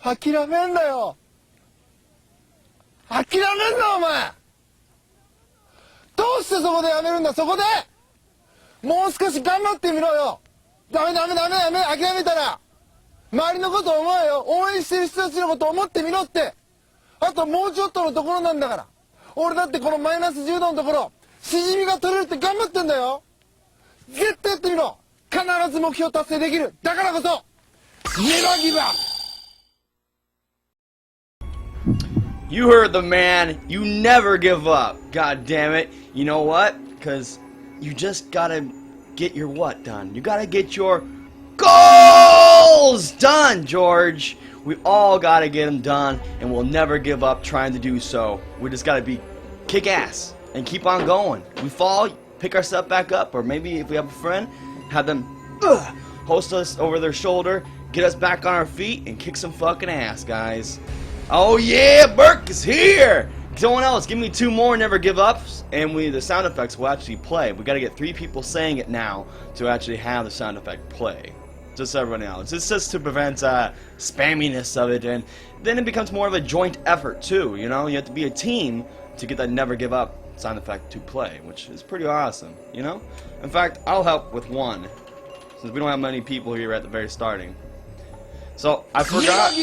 諦めんなよ。諦めんなお前。どうしてそこでやめるんだ。そこでもう少し頑張ってみろよ。ダメ諦めたら周りのこと思えよ。応援してる人たちのこと思ってみろって。あともうちょっとのところなんだから。俺だってこのマイナス10度のところしじみが取れるって頑張ってんだよ。絶対やってみろ。必ず目標達成できる。だからこそネバーギブアップ。 You heard the man. You never give up. God damn it. You know what? Because you just gotta get your what done? You gotta get your goals done, George. We all gotta get them done, and we'll never give up trying to do so. We just gotta be kick ass and keep on going. We fall, pick ourselves back up, or maybe if we have a friend, have them host us over their shoulder, get us back on our feet, and kick some fucking ass, guys. Oh yeah, Burke is here! Someone else, give me 2 more never give ups, and the sound effects will actually play. We gotta get 3 people saying it now to actually have the sound effect play. Just so everyone else. It's just to prevent spamminess of it, and then it becomes more of a joint effort too, you know? You have to be a team to get that never give up sound effect to play, which is pretty awesome, you know? In fact, I'll help with 1, since we don't have many people here at the very starting. So, I forgot...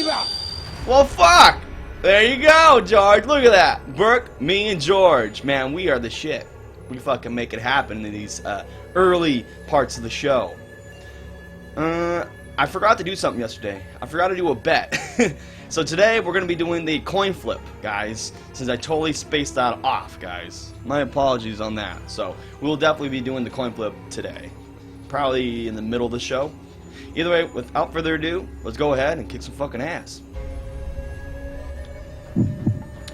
Well, fuck! There you go, George. Look at that. Burke, me, and George. Man, we are the shit. We fucking make it happen in these early parts of the show. I forgot to do something yesterday. I forgot to do a bet. So today, we're going to be doing the coin flip, guys. Since I totally spaced that off, guys. My apologies on that. So, we'll definitely be doing the coin flip today. Probably in the middle of the show. Either way, without further ado, let's go ahead and kick some fucking ass.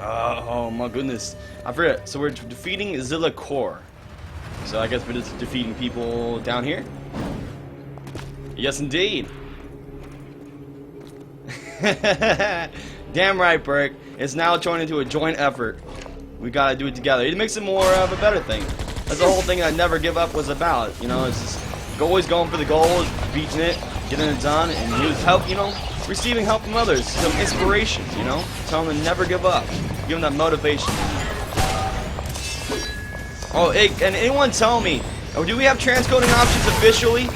Oh my goodness. I forget. So we're defeating Zilla Core. So I guess we're just defeating people down here? Yes, indeed. Damn right, Burke. It's now turned into a joint effort. We gotta do it together. It makes it more of a better thing. That's the whole thing that Never Give Up was about. You know, it's just always going for the goals, beating it, getting it done, and use help, you know, receiving help from others, some inspiration, you know, tell them to never give up, give them that motivation. Oh, hey, can anyone tell me, do we have transcoding options officially?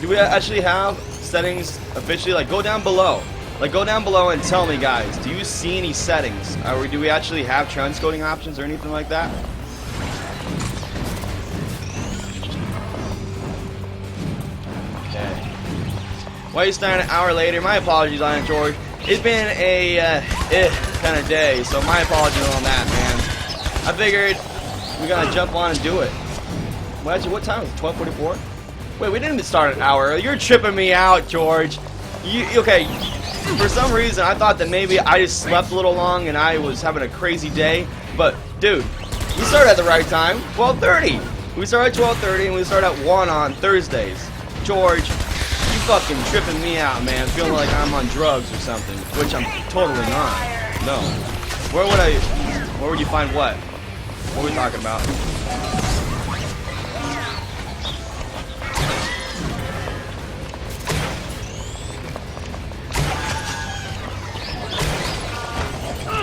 Do we actually have settings officially? Like, go down below. Like, go down below and tell me, guys, do you see any settings? Or do we actually have transcoding options or anything like that? Why are you starting an hour later? My apologies on it, George. It's been a kind of day, so my apologies on that, man. I figured we gotta jump on and do it. Well, actually, what time is it? 12:44? Wait, we didn't even start an hour early. You're tripping me out, George. Okay, for some reason, I thought that maybe I just slept a little long and I was having a crazy day. But, dude, we started at the right time, 12:30. We started at 12:30 and we started at 1 on Thursdays. George, you fucking tripping me out, man. Feeling like I'm on drugs or something, which I'm totally not. No. Where would you find what? What are we talking about?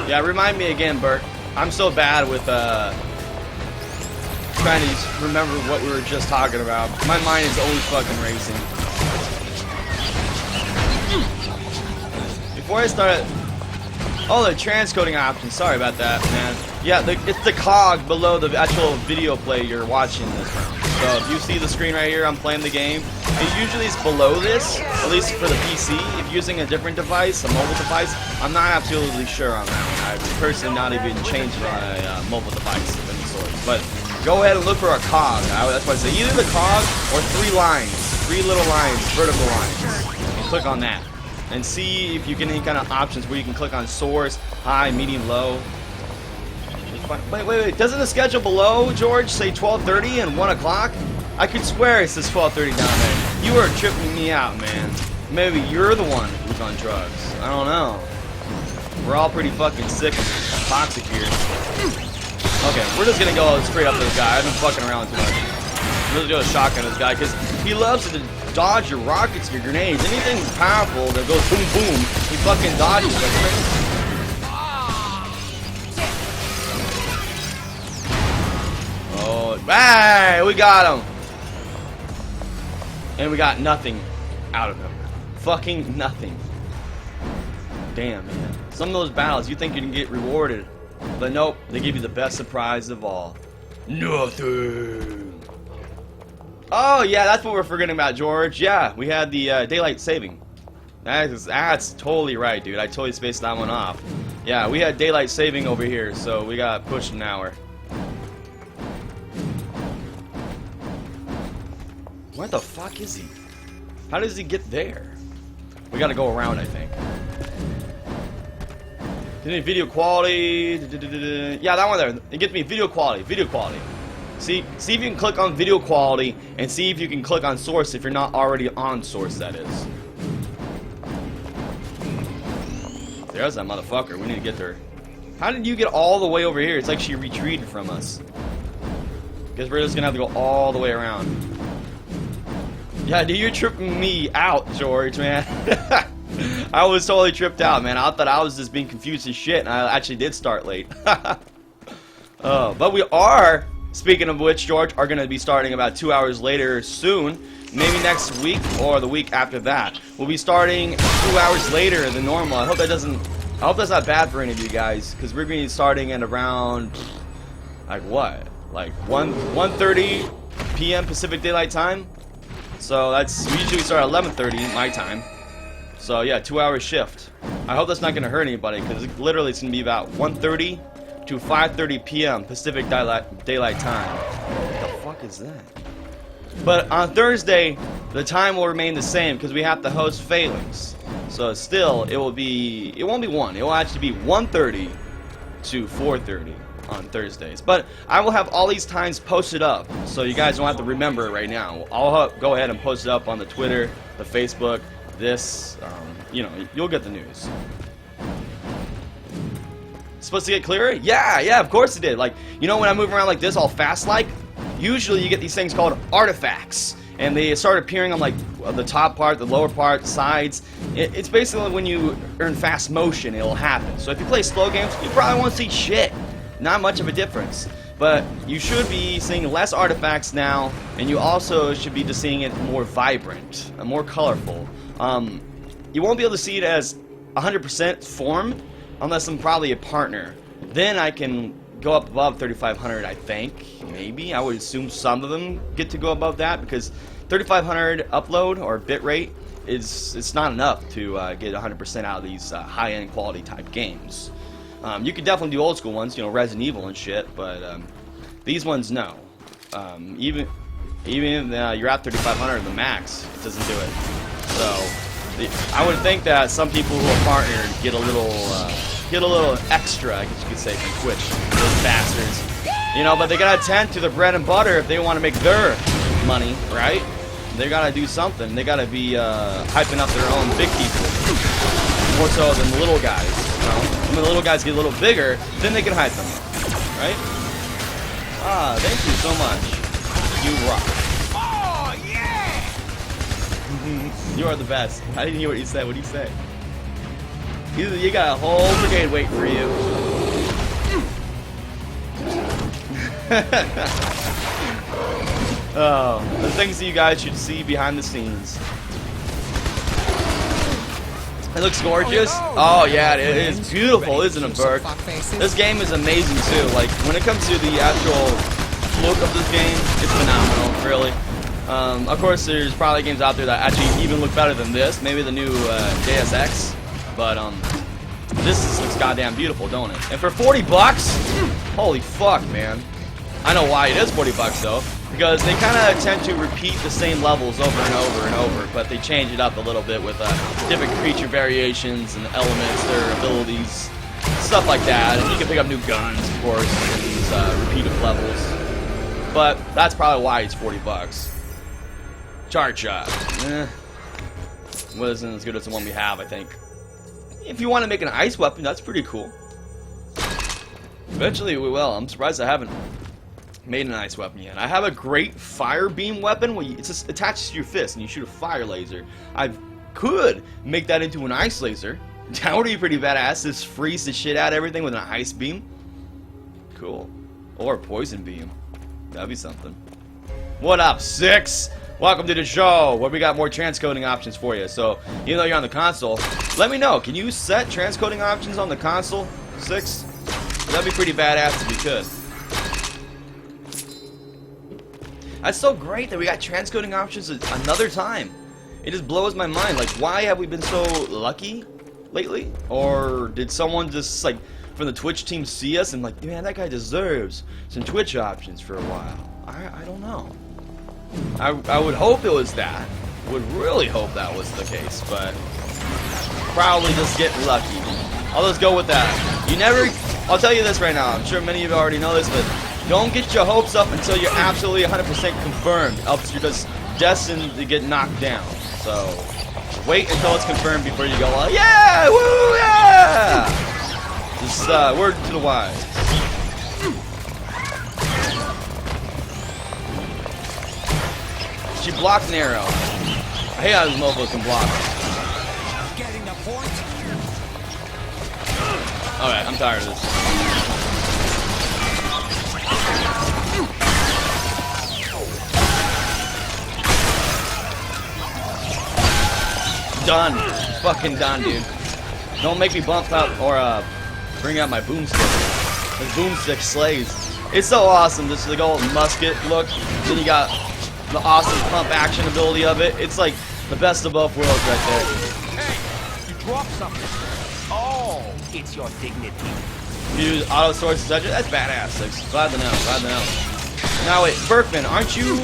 Yeah, remind me again, Bert. I'm so bad with trying to remember what we were just talking about. My mind is always fucking racing. Before I start, oh, the transcoding options. Sorry about that, man. Yeah, it's the cog below the actual video play you're watching this from. So if you see the screen right here, I'm playing the game. It usually is below this, at least for the PC. If you're using a different device, a mobile device, I'm not absolutely sure on that one. I've personally not even changed my mobile device of any sort. But go ahead and look for a cog. That's why I say either the cog or 3 lines, 3 little lines, vertical lines. And click on that. And see if you get any kind of options where you can click on source, high, medium, low. Wait. Doesn't the schedule below, George, say 12:30 and 1 o'clock? I could swear it says 12:30 down there. You are tripping me out, man. Maybe you're the one who's on drugs. I don't know. We're all pretty fucking sick and toxic here. Okay, we're just gonna go straight up to this guy. I've been fucking around too much. I'm just gonna shotgun this guy because he loves to dodge your rockets, your grenades, anything powerful that goes boom boom, he fucking dodges it. Oh, hey, we got him. And we got nothing out of him. Fucking nothing. Damn, man. Some of those battles, you think you can get rewarded. But nope, they give you the best surprise of all. Nothing. Oh, yeah, that's what we're forgetting about, George. Yeah, we had the daylight saving. That's totally right, dude. I totally spaced that one off. Yeah, we had daylight saving over here, so we got pushed an hour. Where the fuck is he? How does he get there? We gotta go around, I think. Video quality. Yeah, that one there. It gets me video quality. Video quality. See if you can click on video quality and see if you can click on source if you're not already on source, that is. There's that motherfucker. We need to get there. How did you get all the way over here? It's like she retreated from us. Guess we're just gonna have to go all the way around. Yeah, dude, you're tripping me out, George, man. I was totally tripped out, man. I thought I was just being confused as shit, and I actually did start late. But we are, speaking of which, George, are going to be starting about 2 hours later soon. Maybe next week or the week after that. We'll be starting 2 hours later than normal. I hope that's not bad for any of you guys, because we're going to be starting at around, like what? Like 1:30 p.m. Pacific Daylight Time. So that's, we usually start at 11:30 my time. So yeah, 2 hour shift. I hope that's not going to hurt anybody, because literally it's going to be about 1:30 to 5:30 p.m. Pacific Daylight Time. What the fuck is that? But on Thursday, the time will remain the same, because we have to host failings. So still, it won't be 1. It will actually be 1:30 to 4:30 on Thursdays. But I will have all these times posted up, so you guys don't have to remember it right now. I'll go ahead and post it up on the Twitter, the Facebook, this, you know, you'll get the news. Supposed to get clearer? Yeah, of course it did. Like, you know, when I move around like this, all fast-like, usually you get these things called artifacts, and they start appearing on like the top part, the lower part, the sides. It's basically when you earn fast motion, it'll happen. So if you play slow games, you probably won't see shit. Not much of a difference. But you should be seeing less artifacts now, and you also should be just seeing it more vibrant, more colorful. You won't be able to see it as 100% form unless I'm probably a partner. Then I can go up above 3500, I think. Maybe. I would assume some of them get to go above that, because 3500 upload or bitrate it's not enough to get 100% out of these high-end quality type games. You could definitely do old school ones, you know, Resident Evil and shit, but these ones, no. Even if you're at 3500 the max, it doesn't do it. So I would think that some people who are partnered get a little extra, I guess you could say, from Twitch. Those bastards, you know. But they gotta tend to the bread and butter if they want to make their money, right? They gotta do something. They gotta be hyping up their own big people more so than the little guys. You know? When the little guys get a little bigger, then they can hype them up, right? Ah, thank you so much. You rock. Oh, yeah! You are the best. I didn't hear what you said. What did you say? You got a whole brigade waiting for you. Oh, the things that you guys should see behind the scenes. It looks gorgeous. Oh yeah, it is beautiful, isn't it, Burke? This game is amazing too. Like, when it comes to the actual look of this game, it's phenomenal, really. Of course, there's probably games out there that actually even look better than this. Maybe the new Deus Ex, but this looks goddamn beautiful, don't it? And for 40 bucks, holy fuck, man! I know why it is 40 bucks though, because they kind of tend to repeat the same levels over and over and over, but they change it up a little bit with different creature variations and elements, their abilities, stuff like that. And you can pick up new guns, of course, in these repeated levels. But that's probably why it's 40 bucks. Charge shot. Wasn't as good as the one we have, I think. If you want to make an ice weapon, that's pretty cool. Eventually we will. I'm surprised I haven't made an ice weapon yet. I have a great fire beam weapon where it's just attaches to your fist and you shoot a fire laser. I could make that into an ice laser. That would be pretty badass. Just freeze the shit out of everything with an ice beam. Cool. Or a poison beam. That'd be something. What up, Six? Welcome to the show, where we got more transcoding options for you. So, even though you're on the console, let me know. Can you set transcoding options on the console, Six? That'd be pretty badass if you could. That's so great that we got transcoding options another time. It just blows my mind. Like, why have we been so lucky lately? Or did someone just, like, from the Twitch team see us and like, man, that guy deserves some Twitch options for a while? I don't know. I would hope it was that. Would really hope that was the case, but probably just get lucky. I'll just go with that. You never... I'll tell you this right now. I'm sure many of you already know this, but don't get your hopes up until you're absolutely 100% confirmed, else you're just destined to get knocked down. So, wait until it's confirmed before you go, yeah, woo, yeah! Just, word to the wise. She blocked an arrow. I hate how this mofo can block. Getting the point. Alright, I'm tired of this. Done. Fucking done, dude. Don't make me bump out or bring out my boomstick. The boomstick slays. It's so awesome, this like old musket look. Then you got the awesome pump action ability of it. It's like the best of both worlds right there. Hey, you dropped something. Oh, it's your dignity. You use auto source etc. That's badass. Six. Glad to know. Glad to know. Now wait, Berkman, aren't you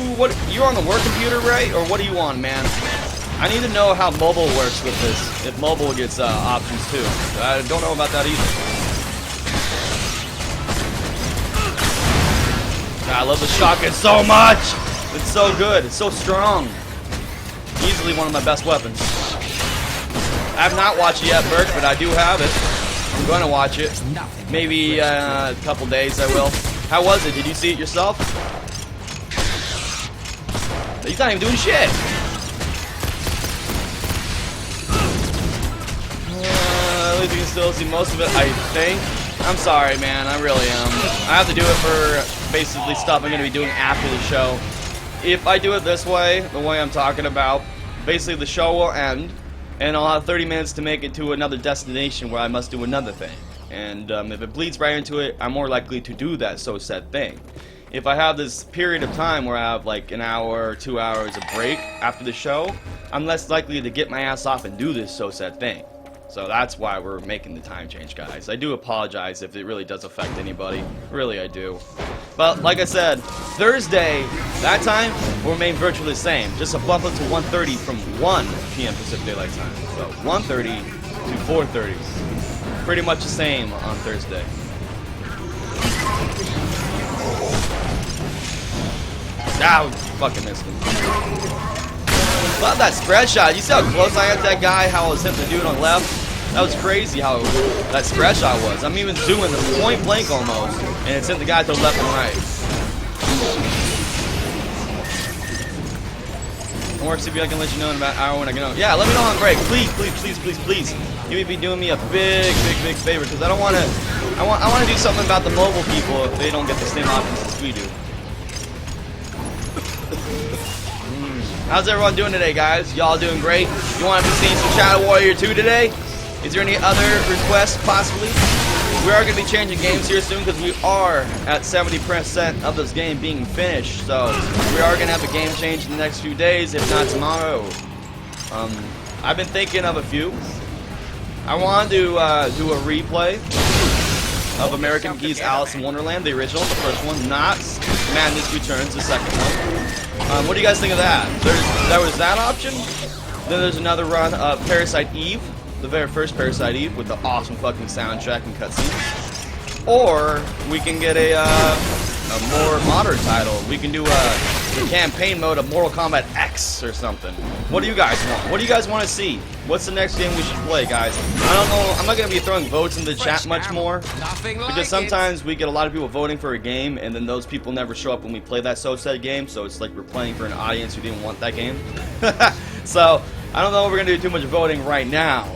you're on the work computer, right? Or what are you on, man? I need to know how mobile works with this. If mobile gets options too. I don't know about that either. God, I love the shotgun so much. It's so good. It's so strong. Easily one of my best weapons. I have not watched it yet, Burke, but I do have it. I'm going to watch it. Maybe a couple days I will. How was it? Did you see it yourself? He's not even doing shit. At least you can still see most of it, I think. I'm sorry, man. I really am. I have to do it for basically stuff I'm going to be doing after the show. If I do it this way, the way I'm talking about, basically the show will end, and I'll have 30 minutes to make it to another destination where I must do another thing. And if it bleeds right into it, I'm more likely to do that so said thing. If I have this period of time where I have like an hour or 2 hours of break after the show, I'm less likely to get my ass off and do this so said thing. So that's why we're making the time change, guys. I do apologize if it really does affect anybody. Really, I do. But like I said, Thursday, that time will remain virtually the same. Just a bump up to 1:30 from 1 p.m. Pacific Daylight Time. So 1:30 to 4:30. Pretty much the same on Thursday. Ow, fucking missed him. Love that spread shot. You see how close I am to that guy? How I was hitting the dude on the left? That was crazy how that spread shot was. I'm even doing the point blank almost, and it's hitting the guy to the left and right. Or see if I can let you know in about an hour when I get on. Yeah, let me know on break. Please, please, please, please, please. You would be doing me a big, big, big favor because I don't want to. I want to do something about the mobile people if they don't get the same options as we do. How's everyone doing today, guys? Y'all doing great? You want to be seeing some Shadow Warrior 2 today? Is there any other requests, possibly? We are going to be changing games here soon because we are at 70% of this game being finished. So we are going to have a game change in the next few days, if not tomorrow. I've been thinking of a few. I want to do a replay of American McGee's Alice in Wonderland, the original, the first one, not Madness Returns, the second one. What do you guys think of that? There was that option. Then there's another run of Parasite Eve, the very first Parasite Eve, with the awesome fucking soundtrack and cutscenes. Or we can get a more modern title. We can do campaign mode of Mortal Kombat X or something. What do you guys want? What do you guys want to see? What's the next game we should play, guys? I don't know. I'm not going to be throwing votes in the chat much more. Because sometimes we get a lot of people voting for a game, and then those people never show up when we play that said game, so it's like we're playing for an audience who didn't want that game. So, I don't know if we're going to do too much voting right now.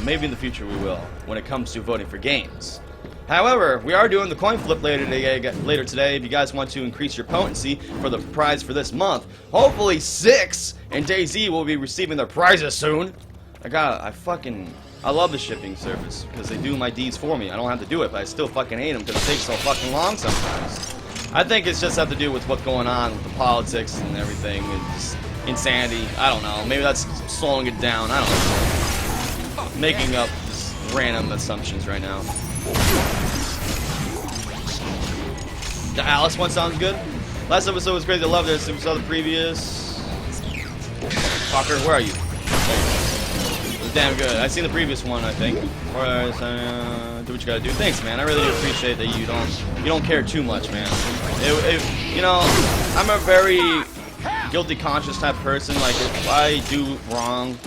Maybe in the future we will, when it comes to voting for games. However, we are doing the coin flip later today. If you guys want to increase your potency for the prize for this month, hopefully Six and DayZ will be receiving their prizes soon. I love the shipping service because they do my deeds for me. I don't have to do it, but I still fucking hate them because it takes so fucking long sometimes. I think it's just have to do with what's going on with the politics and everything, and just insanity. I don't know. Maybe that's slowing it down. I don't know. Making up just random assumptions right now. The Alice one sounds good. Last episode was great. I loved it. If you saw the previous... Fucker, where are you? It was damn good. I've seen the previous one, I think. Do what you gotta do. Thanks, man. I really do appreciate that you don't care too much, man. You know, I'm a very guilty conscious type person. Like, if I do wrong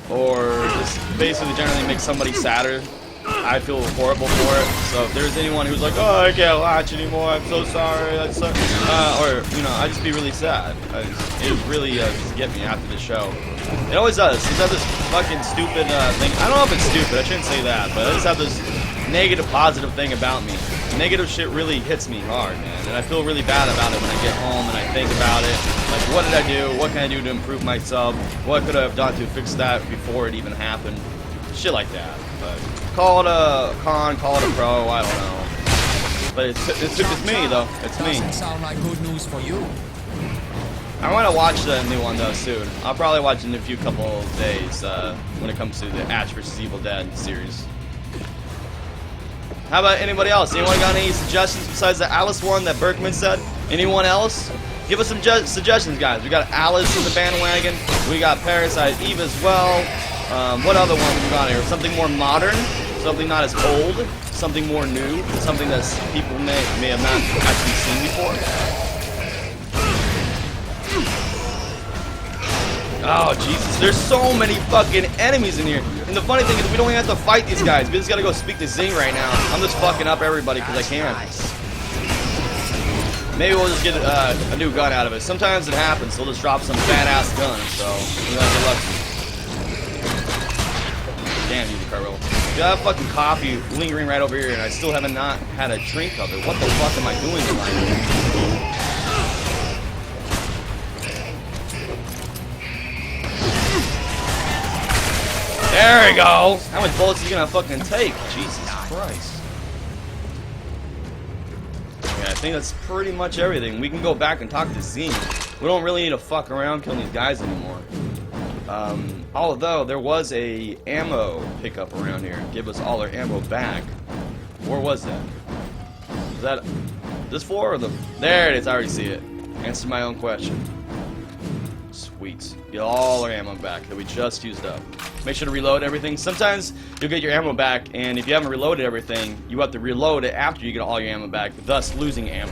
or just basically generally make somebody sadder, I feel horrible for it. So if there's anyone who's like, oh, I can't watch anymore, I'm so sorry, that sucks, or, you know, I just be really sad. It really just get me after the show. It always does. It's have this fucking stupid thing. I don't know if it's stupid, I shouldn't say that, but I just have this negative, positive thing about me. Negative shit really hits me hard, man, and I feel really bad about it when I get home and I think about it. Like, what did I do? What can I do to improve myself? What could I have done to fix that before it even happened? Shit like that. But call it a con, call it a pro, I don't know. But it's me, though. It's me. Doesn't sound like good news for you. I want to watch the new one, though, soon. I'll probably watch it in a couple of days when it comes to the Ash vs. Evil Dead series. How about anybody else? Anyone got any suggestions besides the Alice one that Berkman said? Anyone else? Give us some suggestions, guys. We got Alice in the bandwagon. We got Parasite Eve as well. What other ones we got here? Something more modern, something not as old, something more new, something that people may have not actually seen before. Oh, Jesus. There's so many fucking enemies in here. And the funny thing is we don't even have to fight these guys. We just gotta go speak to Zing right now. I'm just fucking up everybody because I can. Maybe we'll just get a new gun out of it. Sometimes it happens. They'll just drop some badass gun, so we gotta get lucky. Damn you, Carl. Got fucking coffee lingering right over here, and I still haven't not had a drink of it. What the fuck am I doing in life? There we go. How much bullets are you gonna fucking take? Jesus Christ. Yeah, I think that's pretty much everything. We can go back and talk to Zing. We don't really need to fuck around killing these guys anymore. Although there was a ammo pickup around here. Give us all our ammo back. Where was that? Is that this floor or the... There it is. I already see it. Answer my own question. Sweet. Get all our ammo back that we just used up. Make sure to reload everything. Sometimes you'll get your ammo back, and if you haven't reloaded everything, you have to reload it after you get all your ammo back, thus losing ammo.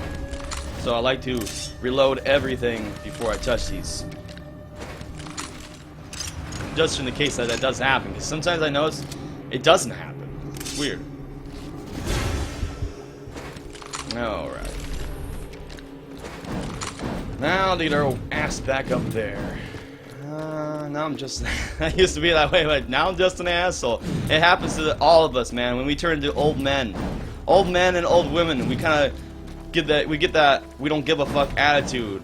So I like to reload everything before I touch these. Just in the case that that does happen, because sometimes I notice it doesn't happen. It's weird. Alright. Now to get our ass back up there. Now I'm just... I used to be that way, but now I'm just an asshole. It happens to all of us, man. When we turn into old men. Old men and old women, we kind of get that... We get that we don't give a fuck attitude,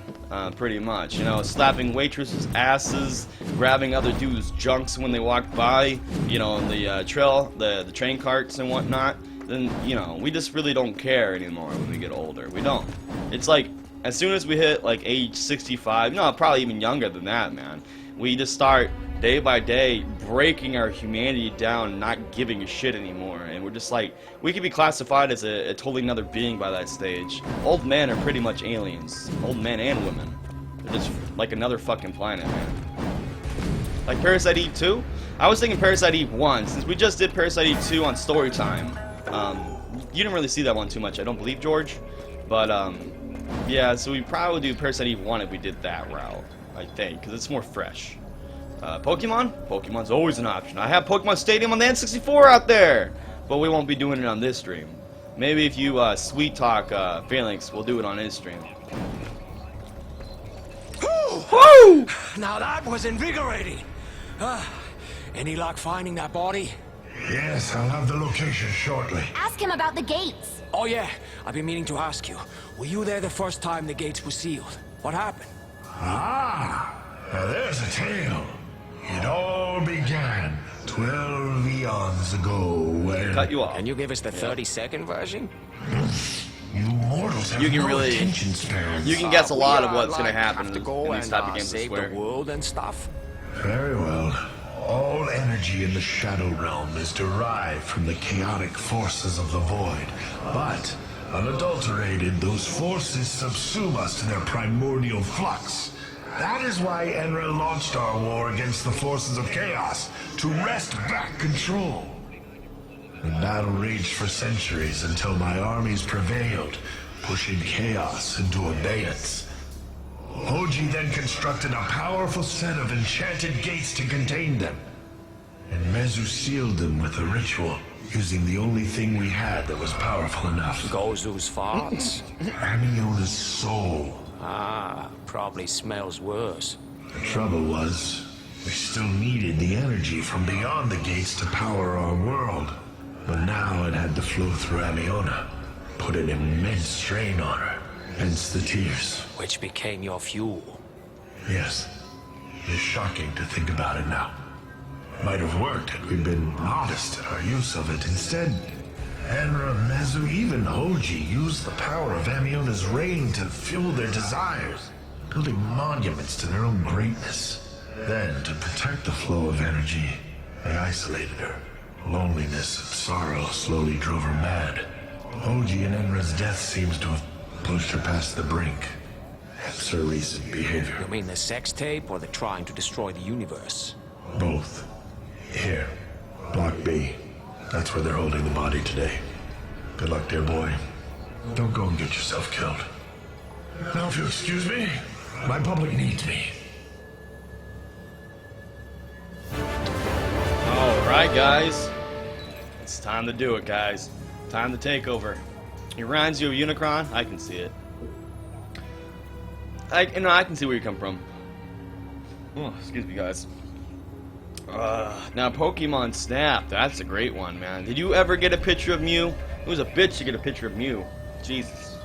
pretty much. You know, slapping waitresses' asses, grabbing other dudes' junks when they walk by, you know, on the trail, the train carts and whatnot. Then, you know, we just really don't care anymore when we get older. We don't. It's like... As soon as we hit, like, age 65, no, probably even younger than that, man, we just start, day by day, breaking our humanity down and not giving a shit anymore. And we're just like, we could be classified as a totally another being by that stage. Old men are pretty much aliens. Old men and women. They're just like another fucking planet, man. Like Parasite Eve 2? I was thinking Parasite Eve 1, since we just did Parasite Eve 2 on Storytime. You didn't really see that one too much, I don't believe, George. But, Yeah, so we probably do Parasite Eve 1 if we did that route, I think, because it's more fresh. Pokemon? Pokemon's always an option. I have Pokemon Stadium on the N64 out there, but we won't be doing it on this stream. Maybe if you sweet talk Phalanx, we'll do it on his stream. Woo! Now that was invigorating. Any luck finding that body? Yes, I'll have the location shortly. Ask him about the gates. Oh yeah, I've been meaning to ask you. Were you there the first time the gates were sealed? What happened? Ah, now there's a tale. It all began 12 eons ago when... Cut you off. Can you give us the 30-second version? You mortals have You can no really- attention spans. You can guess a lot of We, what's like, gonna happen have to in go these and, type of games, I save swear. the world and stuff. Very well. All energy in the Shadow Realm is derived from the chaotic forces of the Void. But, unadulterated, those forces subsume us to their primordial flux. That is why Enra launched our war against the forces of chaos, to wrest back control. The battle raged for centuries until my armies prevailed, pushing chaos into abeyance. Hoji then constructed a powerful set of enchanted gates to contain them. And Mezu sealed them with a ritual, using the only thing we had that was powerful enough. Gozu's farts. Amiona's soul. Ah, probably smells worse. The trouble was, we still needed the energy from beyond the gates to power our world. But now it had to flow through Amiona, put an immense strain on her, hence the tears. Which became your fuel. Yes, it's shocking to think about it now. Might have worked had we been modest in our use of it. Instead, Enra, Mezu, even Hoji used the power of Amiona's reign to fuel their desires, building monuments to their own greatness. Then, to protect the flow of energy, they isolated her. Loneliness and sorrow slowly drove her mad. Hoji and Enra's death seems to have pushed her past the brink. Hence her recent behavior. You mean the sex tape or the trying to destroy the universe? Both. Here, Block B. That's where they're holding the body today. Good luck, dear boy. Don't go and get yourself killed. Now, if you excuse me, my public needs me. Alright, guys. It's time to do it, guys. Time to take over. It reminds you of Unicron? I can see it. I can see where you come from. Oh, excuse me, guys. Now, Pokemon Snap. That's a great one, man. Did you ever get a picture of Mew? It was a bitch to get a picture of Mew. Jesus.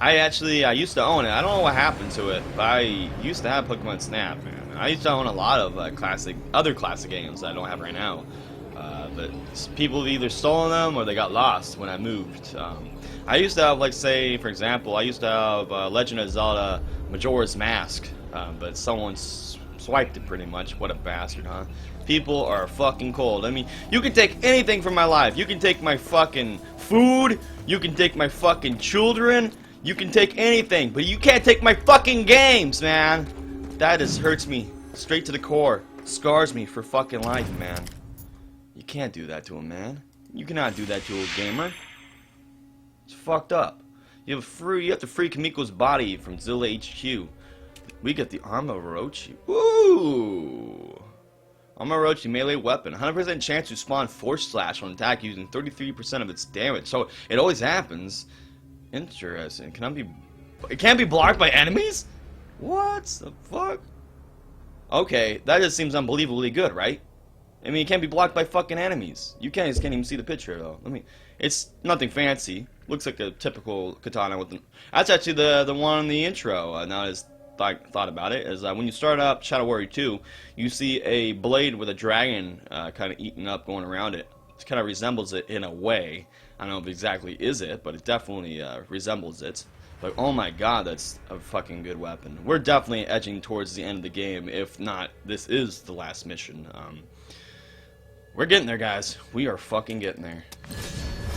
I used to own it. I don't know what happened to it, but I used to have Pokemon Snap, man. I used to own a lot of other classic games that I don't have right now. But people have either stolen them or they got lost when I moved. I used to have, like, say, for example, I used to have Legend of Zelda Majora's Mask, but someone swiped it pretty much. What a bastard, huh? People are fucking cold. I mean, you can take anything from my life. You can take my fucking food. You can take my fucking children. You can take anything, but you can't take my fucking games, man. That just hurts me straight to the core. Scars me for fucking life, man. You can't do that to a man. You cannot do that to a gamer. It's fucked up. You have to free Kamiko's body from Zilla HQ. We get the Armorochi. Ooh! Armorochi melee weapon. 100% chance to spawn Force Slash on attack using 33% of its damage. So it always happens. Interesting. It can't be blocked by enemies? What the fuck? Okay, that just seems unbelievably good, right? I mean, it can't be blocked by fucking enemies. You can't even see the picture, though. It's nothing fancy. Looks like a typical katana with that's actually the one in the intro. Now I just thought about it. Is when you start up Shadow Warrior 2, you see a blade with a dragon kind of eating up, going around it. It kind of resembles it in a way. I don't know if it exactly is it, but it definitely resembles it. But oh my god, that's a fucking good weapon. We're definitely edging towards the end of the game. If not, this is the last mission. We're getting there, guys. We are fucking getting there.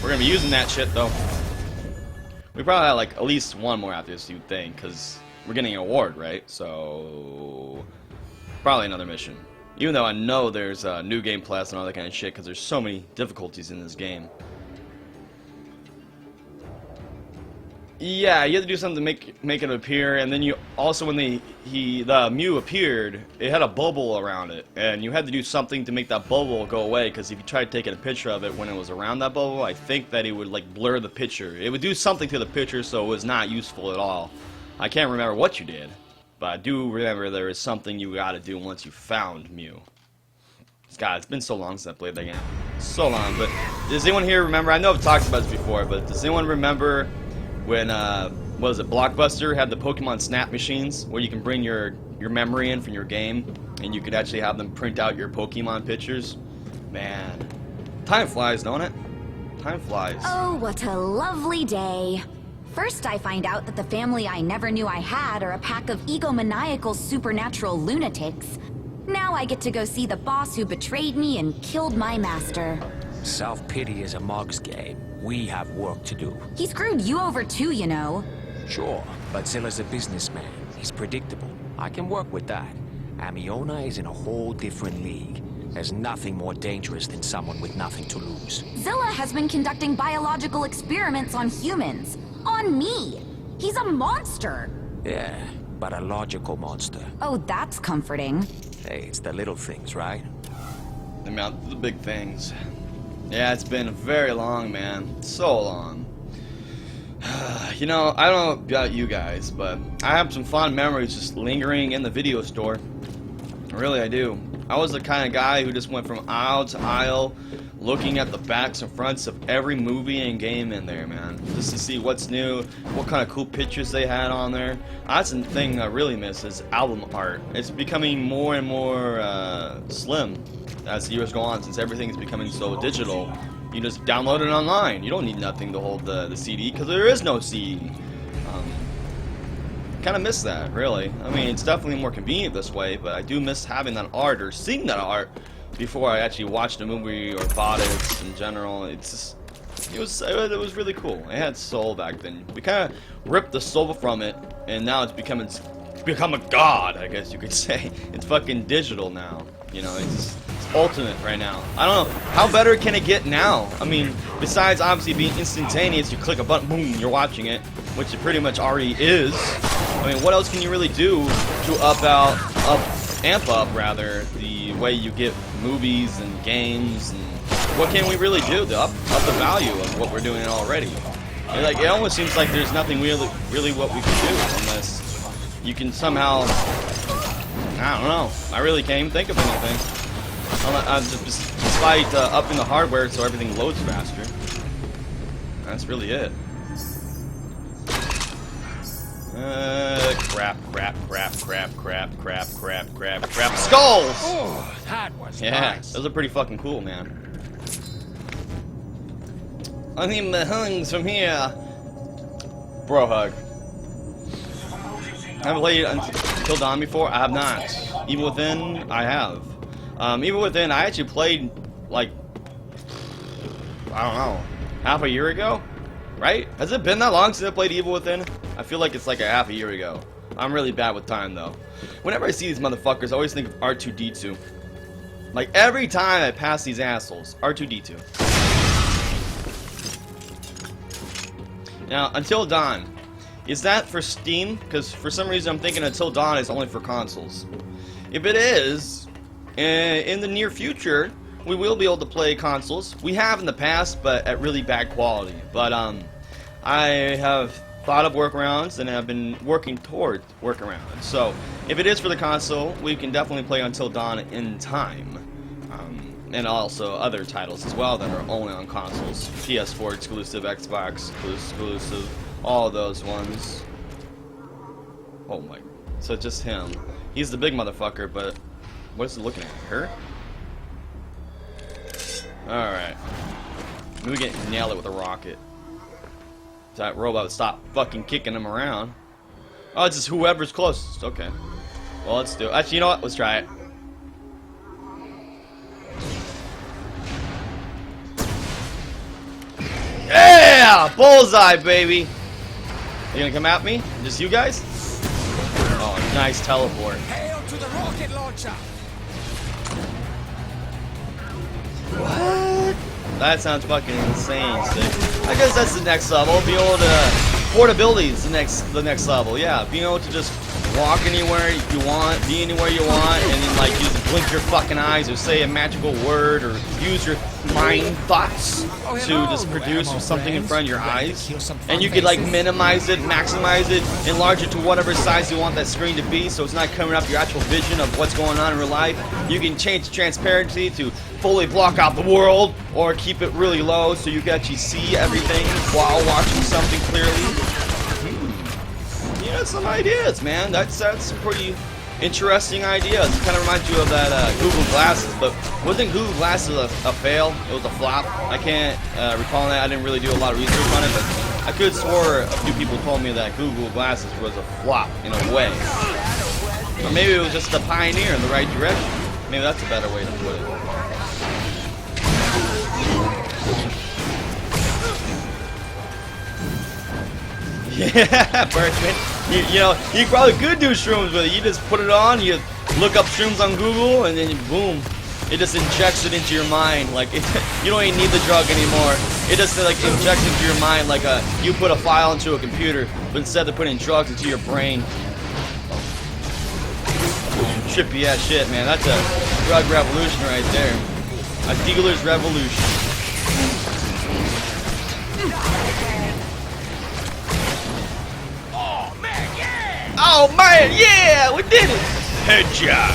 We're gonna be using that shit, though. We probably have like at least one more after this, you'd think, because we're getting an award, right? So probably another mission. Even though I know there's new game plus and all that kind of shit, because there's so many difficulties in this game. Yeah, you had to do something to make it appear, and then you also when the Mew appeared, it had a bubble around it, and you had to do something to make that bubble go away. Because if you tried taking a picture of it when it was around that bubble, I think that it would like blur the picture. It would do something to the picture, so it was not useful at all. I can't remember what you did, but I do remember there is something you got to do once you found Mew. God, it's been so long since I played that game. So long, but does anyone here remember? I know I've talked about this before, but does anyone remember when what was it, Blockbuster had the Pokemon Snap machines where you can bring your memory in from your game and you could actually have them print out your Pokemon pictures? Man, time flies, don't it? Time flies. Oh, what a lovely day. First I find out that the family I never knew I had are a pack of egomaniacal supernatural lunatics. Now I get to go see the boss who betrayed me and killed my master. Self-pity is a mug's game. We have work to do. He screwed you over too, you know. Sure, but Zilla's a businessman. He's predictable. I can work with that. Amiona is in a whole different league. There's nothing more dangerous than someone with nothing to lose. Zilla has been conducting biological experiments on humans. On me. He's a monster. Yeah, but a logical monster. Oh, that's comforting. Hey, it's the little things, right? The big things. Yeah, it's been very long, man. So long. You know, I don't know about you guys, but I have some fond memories just lingering in the video store. Really, I do. I was the kind of guy who just went from aisle to aisle, looking at the backs and fronts of every movie and game in there, man. Just to see what's new, what kind of cool pictures they had on there. That's the thing I really miss is album art. It's becoming more and more slim as the years go on, since everything is becoming so digital. You just download it online. You don't need nothing to hold the CD, because there is no CD. Kind of miss that, really. I mean, it's definitely more convenient this way, but I do miss having that art or seeing that art before I actually watched a movie or bought it in general. It's just, it was really cool. It had soul back then. We kind of ripped the soul from it, and now it's become a god, I guess you could say. It's fucking digital now. You know, it's ultimate right now. I don't know, how better can it get now? I mean, besides obviously being instantaneous, you click a button, boom, you're watching it, which it pretty much already is. I mean, what else can you really do to amp up the way you get movies and games, and what can we really do to up the value of what we're doing already? And like, it almost seems like there's nothing really what we can do unless you can somehow, I don't know, I really can't even think of anything. Despite upping the hardware so everything loads faster. That's really it. Crap. Skulls! Oh, that was nice. Those are pretty fucking cool, man. I need the hugs from here. Bro hug. I haven't played Until Dawn before? I have not. Evil Within, I have. Evil Within, I actually played, like, I don't know, half a year ago? Right? Has it been that long since I played Evil Within? I feel like it's like a half a year ago. I'm really bad with time, though. Whenever I see these motherfuckers, I always think of R2-D2. Like, every time I pass these assholes, R2-D2. Now, Until Dawn. Is that for Steam? Because for some reason I'm thinking Until Dawn is only for consoles. If it is, in the near future, we will be able to play consoles. We have in the past, but at really bad quality. But I have thought of workarounds and have been working toward workarounds. So if it is for the console, we can definitely play Until Dawn in time. And also other titles as well that are only on consoles. PS4 exclusive, Xbox exclusive, all of those ones. Oh my. So just him. He's the big motherfucker, but what is he looking at? Her? Alright. Maybe we can nail it with a rocket. That robot would stop fucking kicking him around. Oh, it's just whoever's closest. Okay. Well, let's do it. Actually, you know what? Let's try it. Yeah! Bullseye, baby! You gonna come at me? Just you guys? Oh, nice teleport. Hail to the rocket launcher! What? That sounds fucking insane, Sick. I guess that's the next level. Be able to Portability is the next level. Yeah, being able to just walk anywhere you want, be anywhere you want, and then like you just blink your fucking eyes or say a magical word or use your mind thoughts to just produce something in front of your eyes. And you could like minimize it, maximize it, enlarge it to whatever size you want that screen to be, so it's not coming up your actual vision of what's going on in real life. You can change the transparency to fully block out the world, or keep it really low so you can actually see everything while watching something clearly. Yeah, some ideas, man. That's a pretty interesting idea. It kind of reminds you of that Google Glasses, but wasn't Google Glasses a fail? It was a flop. I can't recall that. I didn't really do a lot of research on it, but I could swore a few people told me that Google Glasses was a flop in a way. Or maybe it was just a pioneer in the right direction. Maybe that's a better way to put it. Yeah, Berkman. You know, you probably could do shrooms with it. You just put it on, you look up shrooms on Google, and then boom, it just injects it into your mind. Like you don't even need the drug anymore. It just like injects into your mind like you put a file into a computer, but instead of putting drugs into your brain. Trippy ass shit, man. That's a drug revolution right there. A dealer's revolution. Oh man, yeah, we did it! Headshot!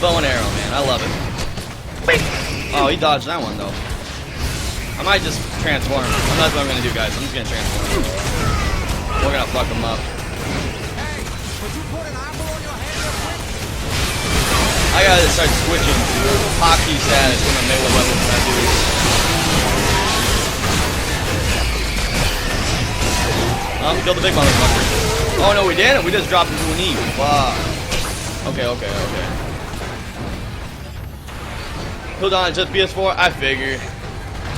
Bow and arrow, man, I love it. Bing! Oh, he dodged that one though. I might just transform. That's what I'm gonna do, guys. I'm just gonna transform. We're gonna fuck him up. I gotta start switching hotkey status when I'm melee weapons I do. Oh, killed the big motherfucker. Oh no, we didn't. We just dropped into an E. Fuck. Okay. Hold on, just PS4. I figure.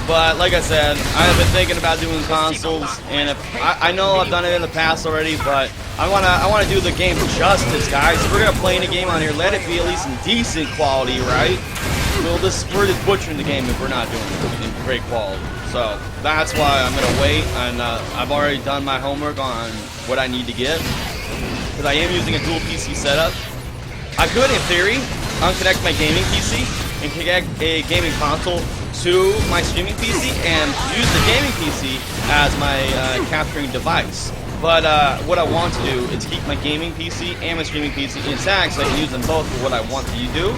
But like I said, I have been thinking about doing consoles, and if I know I've done it in the past already, but I wanna do the game justice, guys. If we're gonna play any game on here, let it be at least in decent quality, right? We're just butchering the game if we're not doing it in great quality. So that's why I'm gonna wait, and I've already done my homework on what I need to get, because I am using a dual PC setup. I could, in theory, unconnect my gaming PC and connect a gaming console to my streaming PC and use the gaming PC as my capturing device. But what I want to do is keep my gaming PC and my streaming PC intact so I can use them both for what I want to do.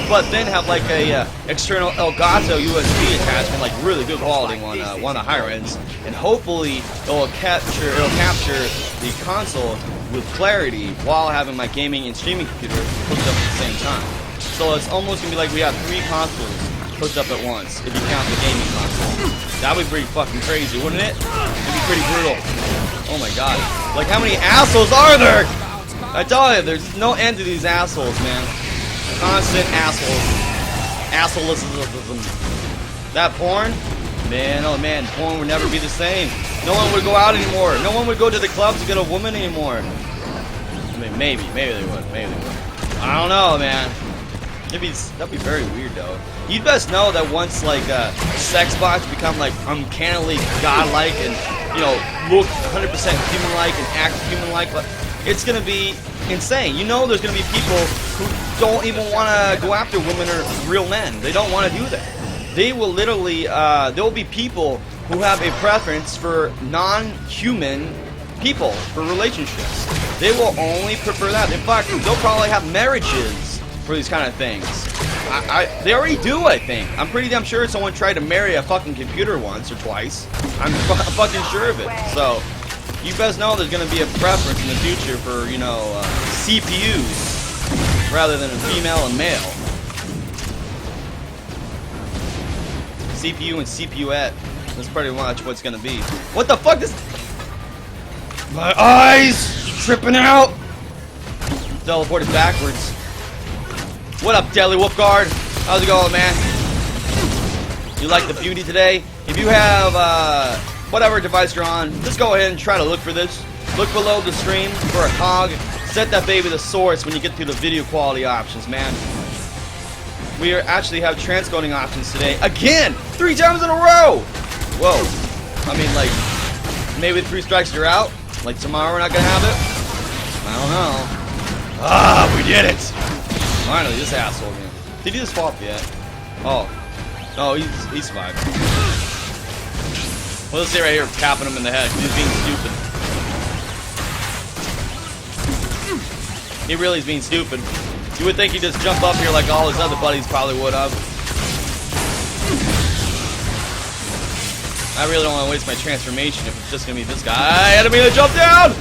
But then have like a external Elgato USB attachment, like really good quality one of the higher ends, and hopefully it'll capture the console with clarity while having my gaming and streaming computer hooked up at the same time. So it's almost gonna be like we have 3 consoles hooked up at once, if you count the gaming console. That would be pretty fucking crazy, wouldn't it? It'd be pretty brutal. Oh my god. Like, how many assholes are there? I tell you, there's no end to these assholes, man. Constant assholes. Assholism. That porn? Man, oh man, porn would never be the same. No one would go out anymore. No one would go to the club to get a woman anymore. I mean, maybe they would. I don't know, man. That'd be very weird though. You best know that once like sex bots become like uncannily godlike and look 100% human-like and act human-like, it's gonna be insane. You know, there's gonna be people who don't even want to go after women or real men. They don't want to do that. They will literally. There will be people who have a preference for non-human people for relationships. They will only prefer that. In fact, they'll probably have marriages for these kind of things. They already do, I think. I'm pretty damn sure someone tried to marry a fucking computer once or twice. I'm fucking sure of it. So, you best know there's going to be a preference in the future for, CPUs rather than a female and male. CPU and CPUette. That's pretty much what's going to be. What the fuck is... My eyes! Tripping out! Teleported backwards. What up, Deli Wolfguard? How's it going, man? You like the beauty today? If you have whatever device you're on, just go ahead and try to look for this. Look below the stream for a cog. Set that baby to source when you get to the video quality options, man. We actually have transcoding options today. Again! 3 times in a row! Whoa. I mean, like, Maybe 3 strikes you're out. Like tomorrow we're not gonna have it. I don't know. Ah, we did it! Finally, this asshole man. Did he just fall off yet? Oh. No, he survived. We'll just stay right here capping him in the head. He's being stupid. He really is being stupid. You would think he'd just jump up here like all his other buddies probably would have. I really don't want to waste my transformation if it's just going to be this guy. I didn't mean to jump down!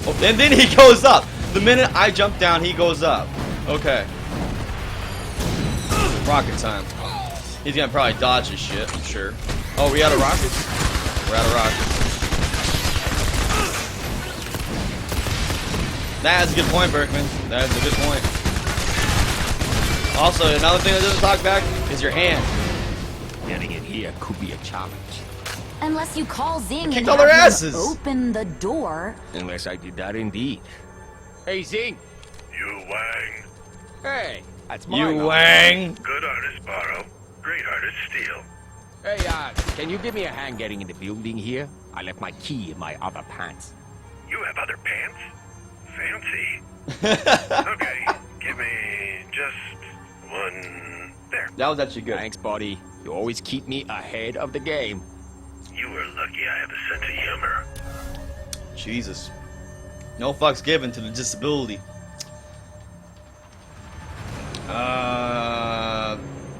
Oh, and then he goes up. The minute I jump down, he goes up. Okay. Rocket time. He's going to probably dodge his shit, I'm sure. Oh, we out of rockets? We're out of rockets. That's a good point, Berkman. That's a good point. Also, another thing that doesn't talk back is your hand. Getting in here could be a challenge. Unless you call Zing Kicked and all their have him asses. open the door. Unless I did that indeed. Hey, Zing. You Wang. Hey, that's my You wang. Good artist borrow. Great artist steal. Hey, can you give me a hand getting in the building here? I left my key in my other pants. You have other pants? Fancy. Okay, give me just one. There. That was actually good. Thanks, buddy. You always keep me ahead of the game. You were lucky I have a sense of humor. Jesus. No fucks given to the disability.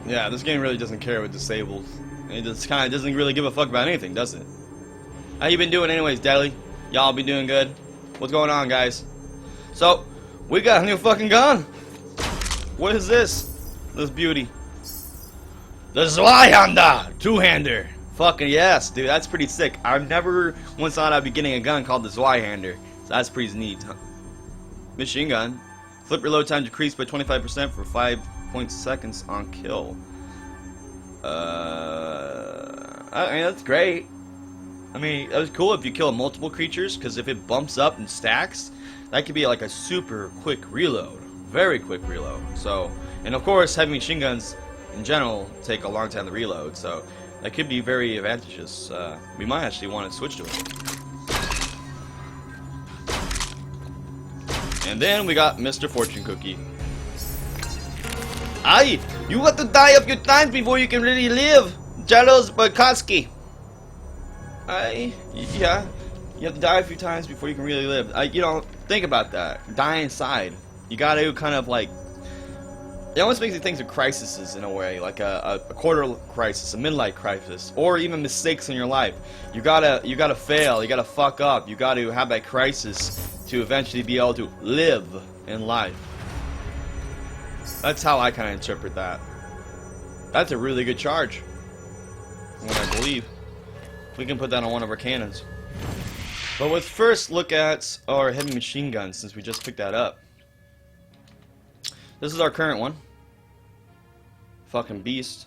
Yeah, this game really doesn't care with disabled. It just kind of doesn't really give a fuck about anything, does it? How you been doing anyways, Deli? Y'all be doing good? What's going on, guys? So, we got a new fucking gun. What is this? This beauty. The Zweihander! Two-hander. Fucking yes, dude. That's pretty sick. I've never once thought I'd be getting a gun called the Zweihander. So that's pretty neat. Machine gun. Flip reload time decreased by 25% for 5 seconds on kill. I mean, that's great. I mean, that was cool if you kill multiple creatures, because if it bumps up and stacks, that could be like a super quick reload. Very quick reload. So, and of course, heavy machine guns in general take a long time to reload, so that could be very advantageous. We might actually want to switch to it. And then we got Mr. Fortune Cookie. Aye, you got to die a few times before you can really live. Jalos Bukowski. Aye, yeah. You have to die a few times before you can really live. You know, think about that. Die inside. You gotta kind of like... It almost makes you think of crises in a way, like a quarter crisis, a midlife crisis, or even mistakes in your life. You gotta fail, you gotta fuck up, you gotta have that crisis to eventually be able to live in life. That's how I kind of interpret that. That's a really good charge, what I believe. We can put that on one of our cannons. But let's first look at our heavy machine gun, since we just picked that up. This is our current one. Fucking beast.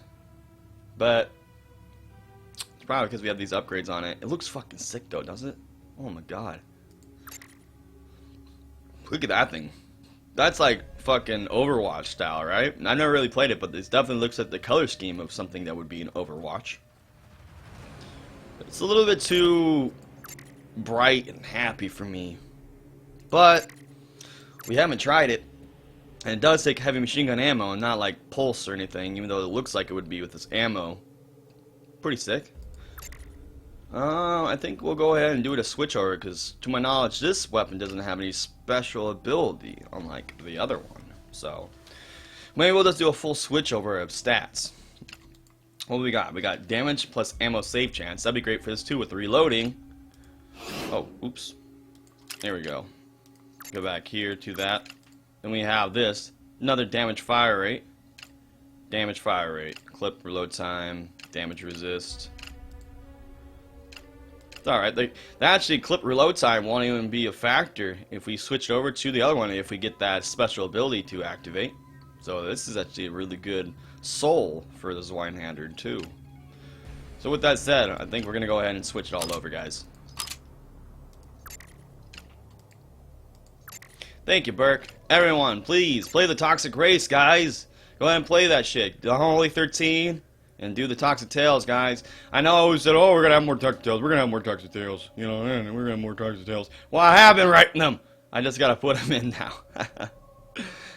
But it's probably because we have these upgrades on it. It looks fucking sick though, doesn't it? Oh my god. Look at that thing. That's like fucking Overwatch style, right? I never really played it, but this definitely looks at the color scheme of something that would be in Overwatch. It's a little bit too bright and happy for me. But we haven't tried it. And it does take heavy machine gun ammo and not like pulse or anything, even though it looks like it would be with this ammo. Pretty sick. I think we'll go ahead and do it a switch over, because to my knowledge this weapon doesn't have any special ability unlike the other one. So maybe we'll just do a full switch over of stats. What do we got? We got damage plus ammo save chance. That'd be great for this too with the reloading. Oh, oops. There we go. Go back here to that. Then we have this. Another damage fire rate. Damage fire rate. Clip reload time. Damage resist. Alright, that actually clip reload time won't even be a factor if we switch over to the other one, if we get that special ability to activate. So this is actually a really good soul for the Zweihander too. So with that said, I think we're going to go ahead and switch it all over, guys. Thank you, Burke. Everyone, please, play the Toxic Race, guys. Go ahead and play that shit. Only 13. and do the toxic tails, guys. I know I always said, oh, we're gonna have more toxic tails. We're gonna have more toxic tails. You know, and we're gonna have more toxic tails. Well, I have been writing them. I just gotta put them in now.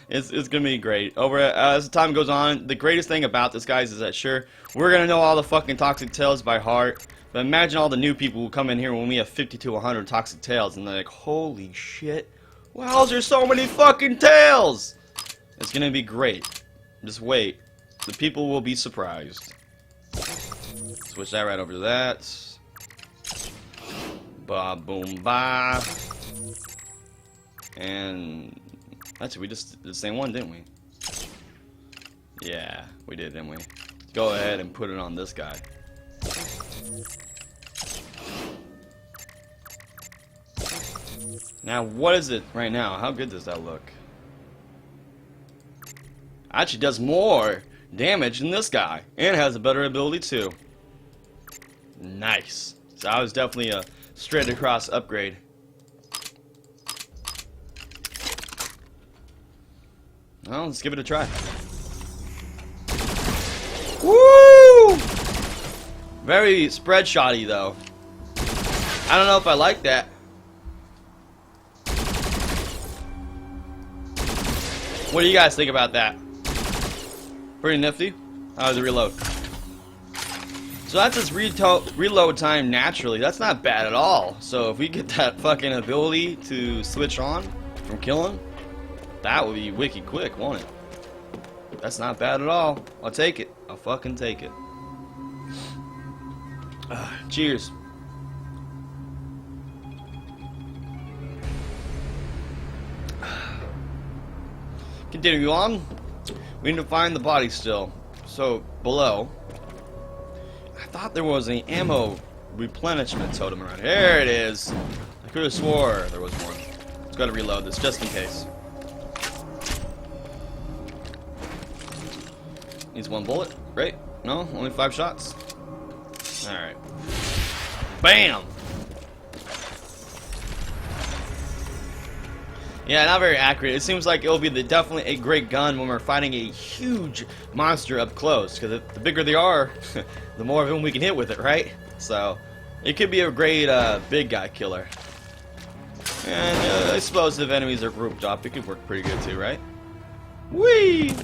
It's gonna be great. As the time goes on, the greatest thing about this, guys, is that sure, we're gonna know all the fucking toxic tails by heart. But imagine all the new people who come in here when we have 50 to 100 toxic tails, and they're like, holy shit, why is there so many fucking tails? It's gonna be great. Just wait. The people will be surprised. Switch that right over to that. Ba boom ba. And actually, we just did the same one, didn't we? Yeah, we did, didn't we? Go ahead and put it on this guy. Now, what is it right now? How good does that look? Actually does more damage than this guy, and has a better ability too. Nice. So I was definitely a straight across upgrade. Well, let's give it a try. Woo! Very spread shotty though. I don't know if I like that. What do you guys think about that? Pretty nifty. How does it reload? So that's its reload time naturally. That's not bad at all. So if we get that fucking ability to switch on from killing, that would be wiki quick, won't it? That's not bad at all. I'll take it. I'll fucking take it. Cheers. Continue on. We need to find the body still. So, below. I thought there was an ammo replenishment totem around here. There it is. I could have swore there was more. Let's go to reload this just in case. Needs one bullet, right? No? Only 5 shots? Alright. BAM! Yeah, not very accurate. It seems like it'll be definitely a great gun when we're fighting a huge monster up close. Because the bigger they are, the more of them we can hit with it, right? So, it could be a great big guy killer. And I suppose if enemies are grouped up, it could work pretty good too, right? Whee!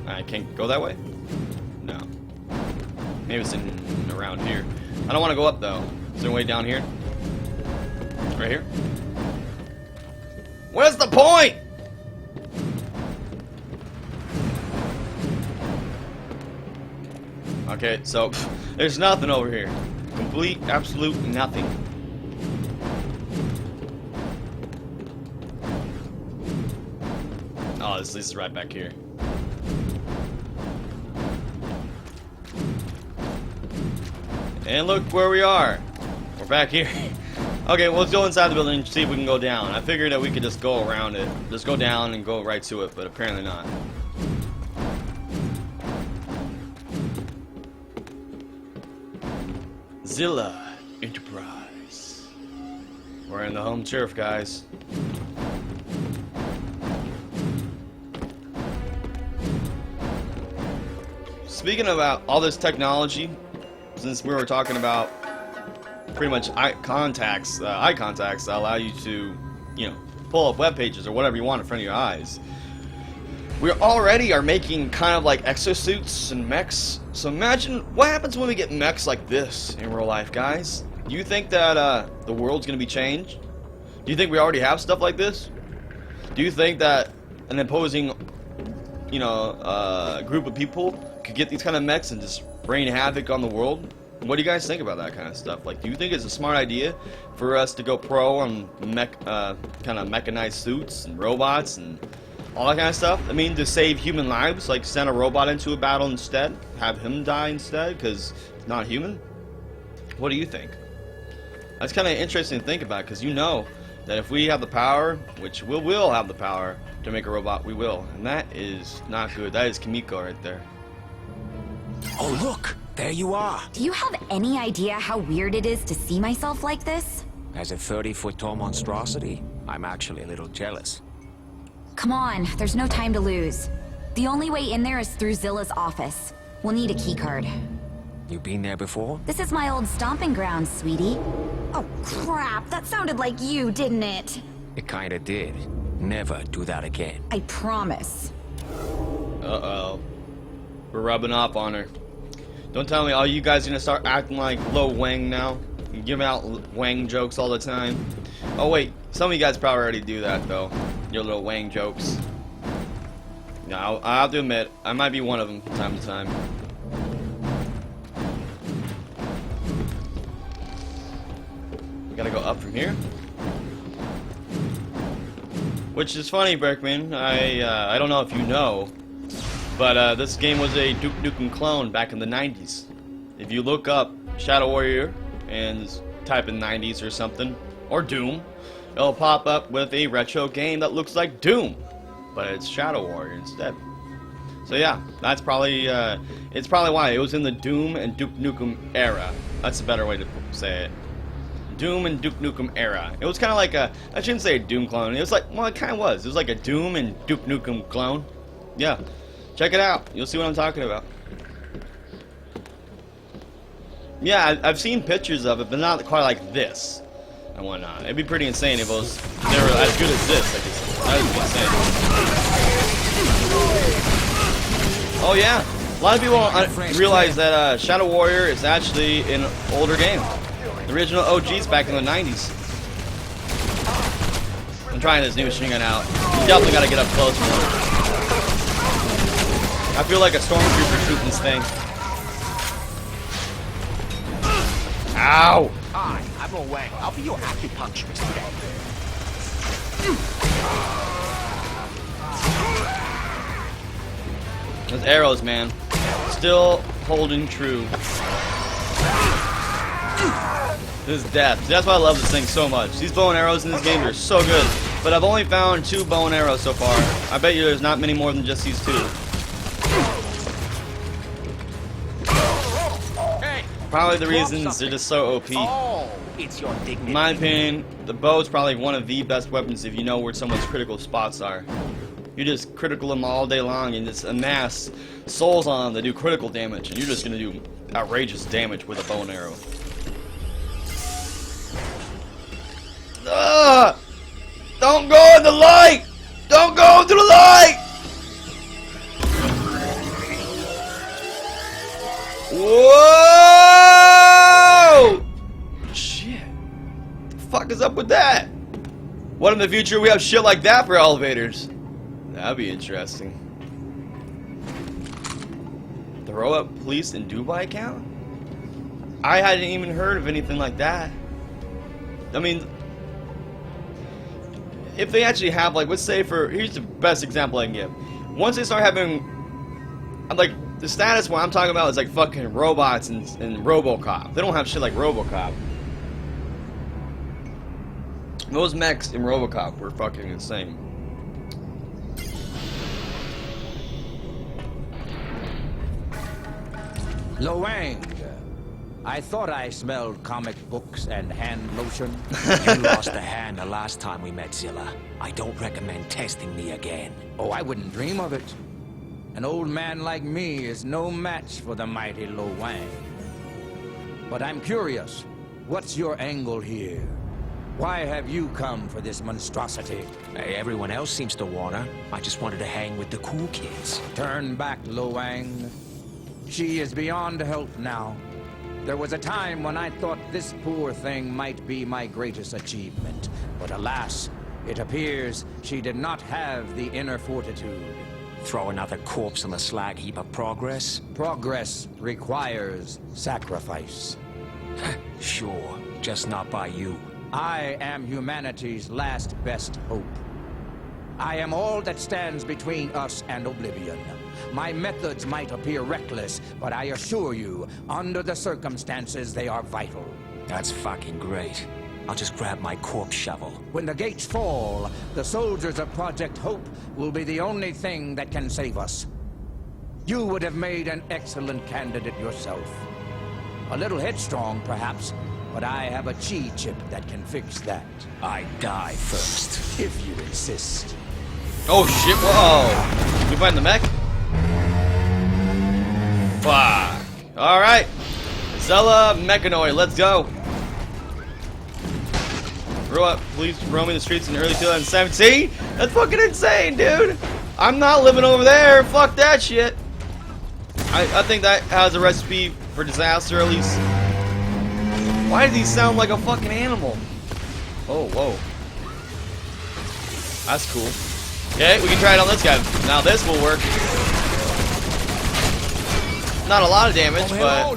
I can't go that way? No. Maybe it's in around here. I don't want to go up though. Is there a way down here? Right here? What's the point? Okay, so there's nothing over here. Complete, absolute nothing. Oh, this is right back here. And look where we are. We're back here. Okay, well, let's go inside the building and see if we can go down. I figured that we could just go around it. Just go down and go right to it, but apparently not. Zilla Enterprise. We're in the home turf, guys. Speaking about all this technology, since we were talking about pretty much eye contacts that allow you to, you know, pull up web pages or whatever you want in front of your eyes. We already are making kind of like exosuits and mechs. So imagine what happens when we get mechs like this in real life, guys. Do you think that the world's gonna be changed? Do you think we already have stuff like this? Do you think that an opposing, you know, group of people could get these kind of mechs and just rain havoc on the world? What do you guys think about that kind of stuff? Like, do you think it's a smart idea for us to go pro on kind of mechanized suits and robots and all that kind of stuff? I mean, to save human lives, like send a robot into a battle instead, have him die instead because it's not human? What do you think? That's kind of interesting to think about, because you know that if we have the power, which we will have the power to make a robot, we will, and that is not good. That is Kimiko right there. Oh, look! There you are! Do you have any idea how weird it is to see myself like this? As a 30-foot-tall monstrosity, I'm actually a little jealous. Come on, there's no time to lose. The only way in there is through Zilla's office. We'll need a keycard. You been there before? This is my old stomping ground, sweetie. Oh, crap. That sounded like you, didn't it? It kinda did. Never do that again. I promise. Uh-oh. We're rubbing off on her. Don't tell me all you guys are gonna start acting like Lo Wang now. You giving out Wang jokes all the time. Oh wait, some of you guys probably already do that though. Your little Wang jokes. Now, I have to admit, I might be one of them from time to time. We gotta go up from here. Which is funny, Berkman. I don't know if you know, but this game was a Duke Nukem clone back in the 90s. If you look up Shadow Warrior and type in 90s or something, or Doom, it'll pop up with a retro game that looks like Doom, but it's Shadow Warrior instead. So yeah, that's probably it's probably why it was in the Doom and Duke Nukem era. That's a better way to say it. Doom and Duke Nukem era. It was kind of like a, I shouldn't say a Doom clone. It was like, well, it kind of was. It was like a Doom and Duke Nukem clone. Yeah, check it out. You'll see what I'm talking about. Yeah, I've seen pictures of it, but not quite like this and whatnot. It'd be pretty insane if it was they were as good as this. I guess that would be insane. Oh yeah, a lot of people don't realize that Shadow Warrior is actually an older game. The original OGs back in the 90s. I'm trying this new machine gun out. You definitely gotta get up close for it. I feel like a stormtrooper shooting this thing. Ow! Hi, I'm Lo Wang. I'll be your acupuncturist today. Those arrows, man. Still holding true. This is death. See, that's why I love this thing so much. These bow and arrows in this game are so good. But I've only found 2 bow and arrows so far. I bet you there's not many more than just these 2. Probably the reasons they're just so OP. Oh, it's your dignity. In my opinion, the bow is probably one of the best weapons if you know where someone's critical spots are. You just critical them all day long and just amass souls on them that do critical damage, and you're just gonna do outrageous damage with a bow and arrow. Don't go in the light! Don't go into the light! Whoa! Shit. The fuck is up with that? What in the future we have shit like that for elevators? That'd be interesting. Throw up police in Dubai account? I hadn't even heard of anything like that. I mean, if they actually have, like, let's say here's the best example I can give. Once they start having, like, the status what I'm talking about is like fucking robots and RoboCop. They don't have shit like RoboCop. Those mechs in RoboCop were fucking insane. Lo Wang, I thought I smelled comic books and hand lotion. You lost a hand the last time we met, Zilla. I don't recommend testing me again. Oh, I wouldn't dream of it. An old man like me is no match for the mighty Lo Wang. But I'm curious, what's your angle here? Why have you come for this monstrosity? Hey, everyone else seems to wanna. I just wanted to hang with the cool kids. Turn back, Lo Wang. She is beyond help now. There was a time when I thought this poor thing might be my greatest achievement. But alas, it appears she did not have the inner fortitude. Throw another corpse on the slag heap of progress? Progress requires sacrifice. Sure, just not by you. I am humanity's last best hope. I am all that stands between us and oblivion. My methods might appear reckless, but I assure you, under the circumstances, they are vital. That's fucking great. I'll just grab my corpse shovel. When the gates fall, the soldiers of Project Hope will be the only thing that can save us. You would have made an excellent candidate yourself. A little headstrong, perhaps, but I have a chi chip that can fix that. I die first. If you insist. Oh shit, whoa! You find the mech? Fuck. Alright. Zella Mechanoid, let's go. Grew up, police roaming the streets in early 2017? That's fucking insane, dude. I'm not living over there. Fuck that shit. I think that has a recipe for disaster, at least. Why does he sound like a fucking animal? Oh, whoa. That's cool. Okay, we can try it on this guy. Now this will work. Not a lot of damage, but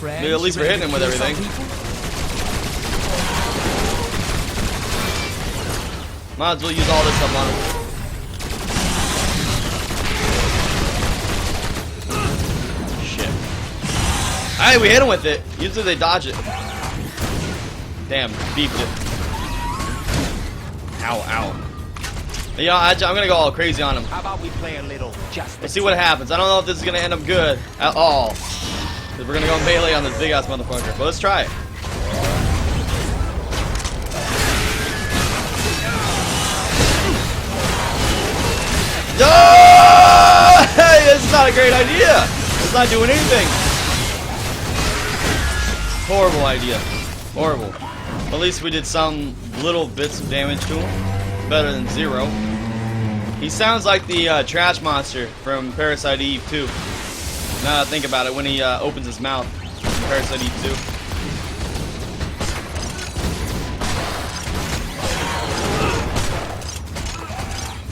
maybe at least we're hitting him with everything. Might as well use all this stuff on him. Shit. Alright, we hit him with it. Usually they dodge it. Damn, beefed it. Ow, ow. Yeah, I'm gonna go all crazy on him. How about we play a little just Let's see what happens. I don't know if this is gonna end up good at all. Because we're gonna go melee on this big ass motherfucker. But let's try it. No! Hey, this is not a great idea. It's not doing anything. Horrible idea. Horrible. At least we did some little bits of damage to him. Better than zero. He sounds like the trash monster from Parasite Eve 2. Now that I think about it, when he opens his mouth in Parasite Eve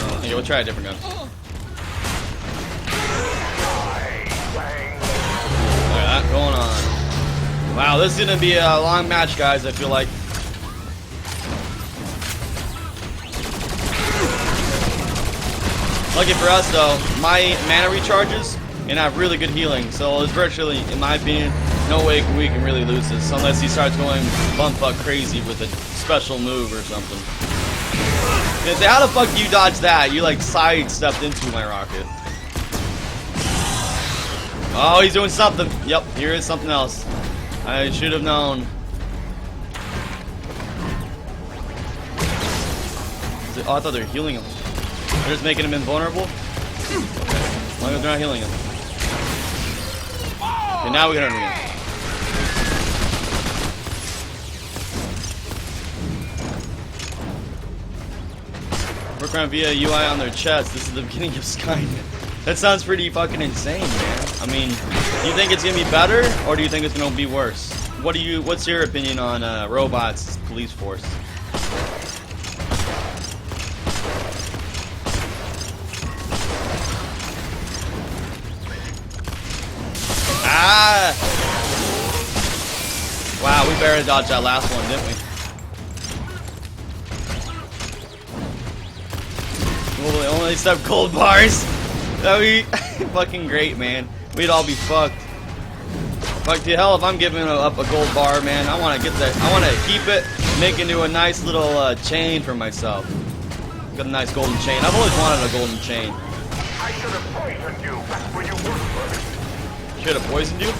2. Okay, we'll try a different gun. Look at that going on. Wow, this is gonna be a long match, guys, I feel like. Lucky for us, though, my mana recharges, and I have really good healing, so there's virtually, in my opinion, no way we can really lose this, unless he starts going bumfuck crazy with a special move or something. And say, how the fuck do you dodge that? You, like, sidestepped into my rocket. Oh, he's doing something. Yep, here is something else. I should have known. Oh, I thought they were healing him. They're just making him invulnerable? Okay. As long as they're not healing him. Okay, now we got him again. Work around via UI on their chest. This is the beginning of Skynet. That sounds pretty fucking insane, man. I mean, do you think it's gonna be better, or do you think it's gonna be worse? What's your opinion on robots' police force? Ah! Wow, we barely dodged that last one, didn't we? Well, we only accept gold bars. That would be fucking great, man. We'd all be fucked. Fuck to hell if I'm giving up a gold bar, man. I want to get that. I want to keep it, make it into a nice little chain for myself. Got a nice golden chain. I've always wanted a golden chain. I should have poisoned you back when you worked for me. Should have poisoned you?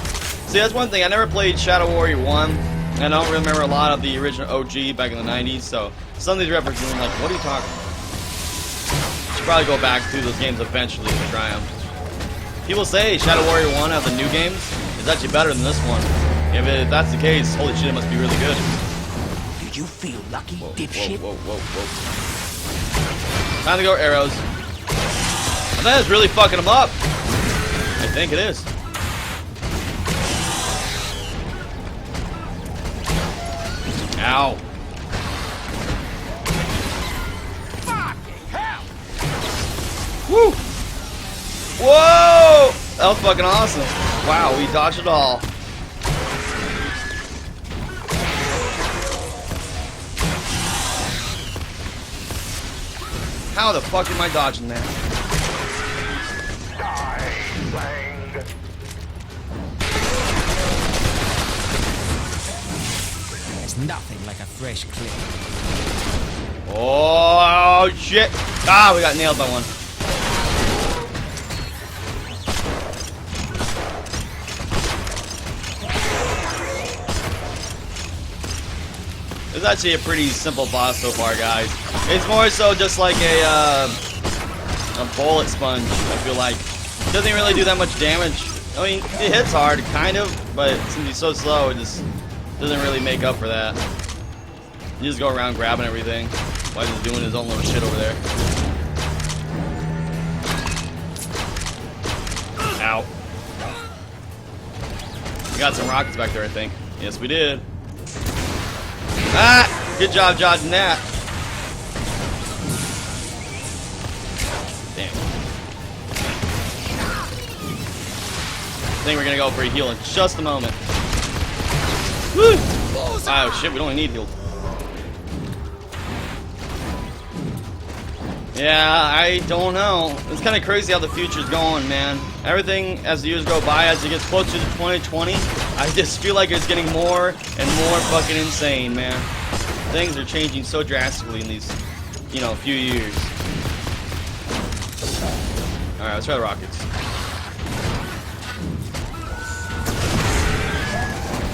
See, that's one thing. I never played Shadow Warrior 1, and I don't remember a lot of the original OG back in the 90s, so some of these references are like, what are you talking about? Should probably go back through those games eventually to try them. People say Shadow Warrior 1 of the new games is actually better than this one. If that's the case, holy shit, it must be really good. Do you feel lucky, Whoa, dipshit? whoa, whoa, whoa, whoa. Time to go arrows. I think that's really fucking them up. I think it is. Ow. Fucking hell! Woo! Whoa! That was fucking awesome. Wow, we dodged it all. How the fuck am I dodging that? There's nothing like a fresh clip. Oh shit! Ah, we got nailed by one. It's actually a pretty simple boss so far, guys. It's more so just like a bullet sponge, I feel like. Doesn't really do that much damage. I mean, it hits hard, kind of, but since he's so slow, it just doesn't really make up for that. You just go around grabbing everything while he's doing his own little shit over there. Ow. We got some rockets back there, I think. Yes, we did. Ah! Good job dodging that. Damn. I think we're gonna go for a heal in just a moment. Woo! Oh shit, we don't need healed. Yeah, I don't know. It's kind of crazy how the future's going, man. Everything, as the years go by, as it gets closer to 2020, I just feel like it's getting more and more fucking insane, man. Things are changing so drastically in these, you know, few years. Alright, let's try the rockets.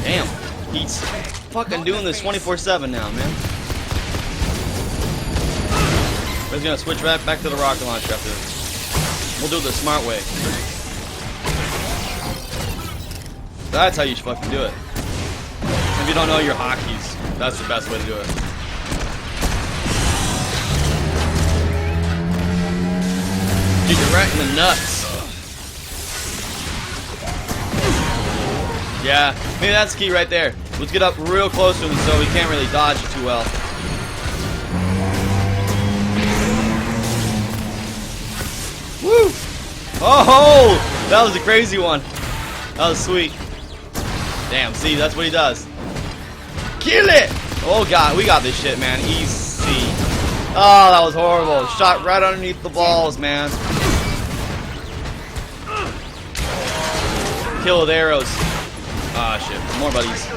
Damn, he's fucking doing this 24/7 now, man. We're just gonna switch right back to the rocket launcher after this. We'll do it the smart way. That's how you should fucking do it. If you don't know your hotkeys, that's the best way to do it. Dude, you're right in the nuts. Yeah, maybe that's the key right there. Let's get up real close to him so he can't really dodge it too well. Woo! Oh, that was a crazy one. That was sweet. Damn, see, that's what he does. Kill it! Oh god, we got this shit, man. Easy. Oh, that was horrible. Shot right underneath the balls, man. Kill with arrows. Ah, shit. More buddies.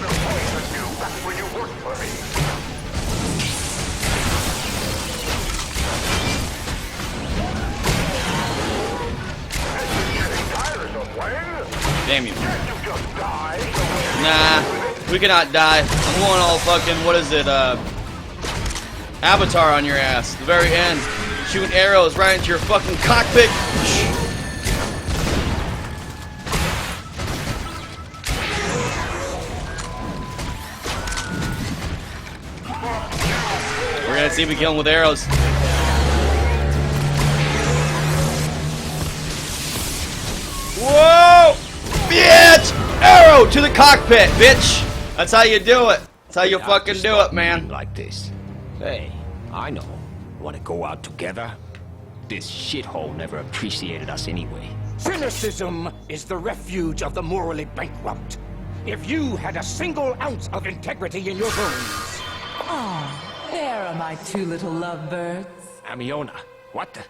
Damn you. Nah, we cannot die. I'm going all fucking, what is it, Avatar on your ass. The very end. Shooting arrows right into your fucking cockpit. We're gonna see if we kill him with arrows. Whoa! Bitch! Arrow to the cockpit, bitch! That's how you do it. That's how you fucking do it, man. Like this. Hey, I know. Want to go out together? This shithole never appreciated us anyway. Cynicism is the refuge of the morally bankrupt. If you had a single ounce of integrity in your bones. Ah, there are my two little lovebirds. Amiona, what the?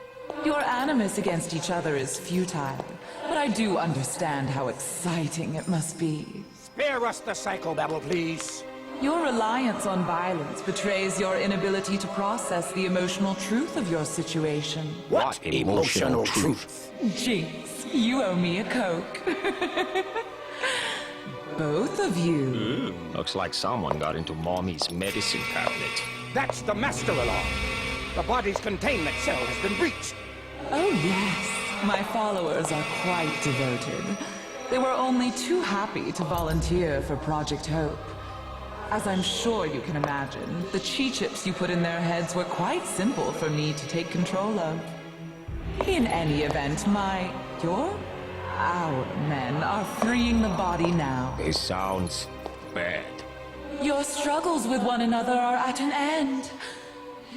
Your animus against each other is futile, but I do understand how exciting it must be. Spare us the psychobabble, please. Your reliance on violence betrays your inability to process the emotional truth of your situation. What emotional truth? Jinx, you owe me a Coke. Both of you. Looks like someone got into Mommy's medicine cabinet. That's the master alarm. The body's containment cell has been breached. Oh yes, my followers are quite devoted. They were only too happy to volunteer for Project Hope. As I'm sure you can imagine, the chi chips you put in their heads were quite simple for me to take control of. In any event, our men are freeing the body now. This sounds bad. Your struggles with one another are at an end.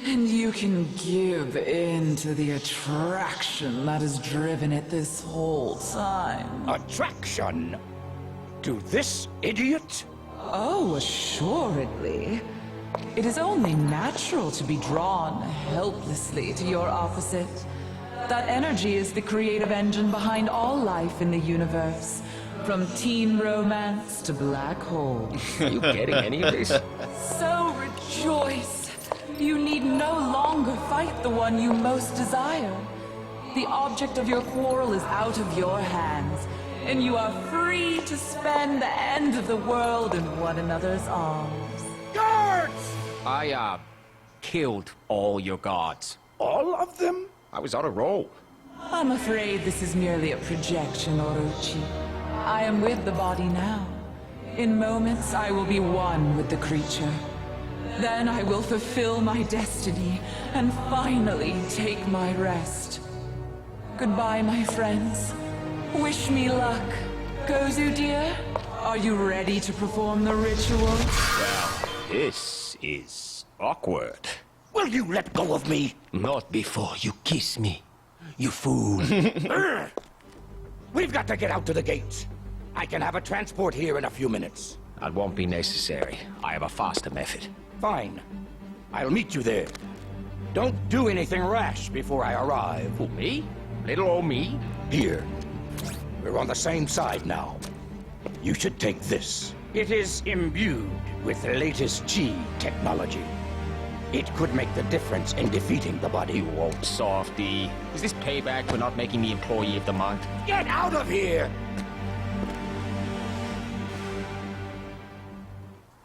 And you can give in to the attraction that has driven it this whole time. Attraction? To this idiot? Oh, assuredly. It is only natural to be drawn helplessly to your opposite. That energy is the creative engine behind all life in the universe. From teen romance to black holes. You getting any of this? So rejoice! You need no longer fight the one you most desire. The object of your quarrel is out of your hands, and you are free to spend the end of the world in one another's arms. Guards! I, killed all your guards. All of them? I was on a roll. I'm afraid this is merely a projection, Orochi. I am with the body now. In moments, I will be one with the creature. Then I will fulfill my destiny and finally take my rest. Goodbye, my friends. Wish me luck. Gozu dear, are you ready to perform the ritual? Well, this is awkward. Will you let go of me? Not before you kiss me, you fool. Urgh! We've got to get out to the gates. I can have a transport here in a few minutes. That won't be necessary. I have a faster method. Fine. I'll meet you there. Don't do anything rash before I arrive. Who, me? Little old me? Here. We're on the same side now. You should take this. It is imbued with the latest Chi technology. It could make the difference in defeating the body. You old softy. Is this payback for not making me employee of the month? Get out of here!